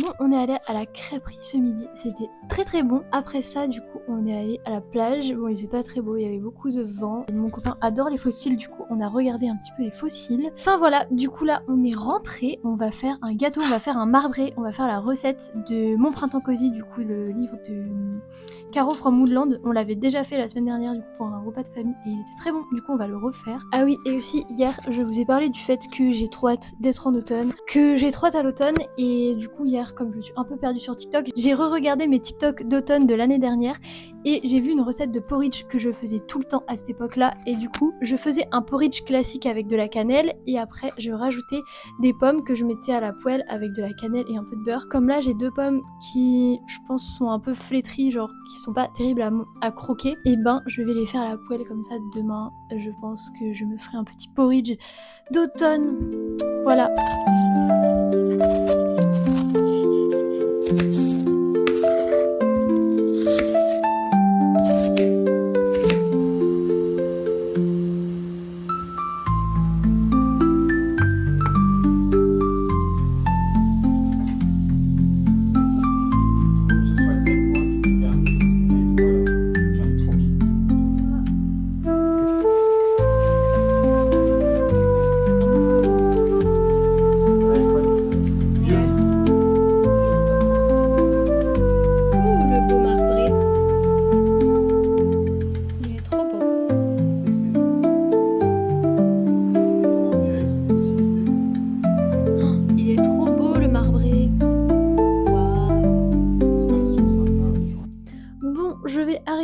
Bon, on est allé à la crêperie ce midi, c'était très bon. Après ça, du coup, on est allé à la plage. Bon, il faisait pas très beau, il y avait beaucoup de vent. Mon copain adore les fossiles, du coup, on a regardé un petit peu les fossiles. Enfin voilà, du coup là, on est rentré. On va faire un gâteau, on va faire un marbré, on va faire la recette de Mon Printemps Cosy, du coup, le livre de Caro from Woodland. On l'avait déjà fait la semaine dernière, du coup, pour un repas de famille et il était très bon. Du coup, on va le refaire. Ah oui, et aussi hier, je vous ai parlé du fait que j'ai trop hâte d'être en automne, que j'ai trop hâte à l'automne et du coup hier, comme je me suis un peu perdue sur TikTok, j'ai re-regardé mes TikTok d'automne de l'année dernière et j'ai vu une recette de porridge que je faisais tout le temps à cette époque-là et du coup, je faisais un porridge classique avec de la cannelle et après, je rajoutais des pommes que je mettais à la poêle avec de la cannelle et un peu de beurre. Comme là, j'ai 2 pommes qui, je pense, sont un peu flétries, genre qui sont pas terribles à croquer, et ben, je vais les faire à la poêle comme ça demain. Je pense que je me ferai un petit porridge d'automne. Voilà.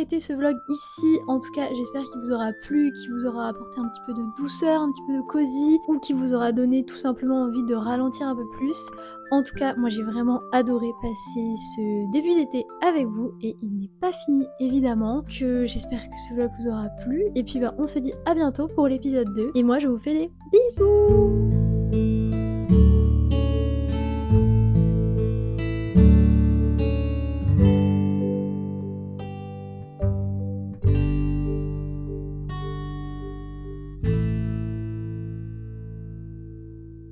m'arrêter ce vlog ici. En tout cas, j'espère qu'il vous aura plu, qu'il vous aura apporté un petit peu de douceur, un petit peu de cosy, ou qu'il vous aura donné tout simplement envie de ralentir un peu plus. En tout cas, moi j'ai vraiment adoré passer ce début d'été avec vous et il n'est pas fini évidemment. Que j'espère que ce vlog vous aura plu. Et puis on se dit à bientôt pour l'épisode 2. Et moi je vous fais des bisous.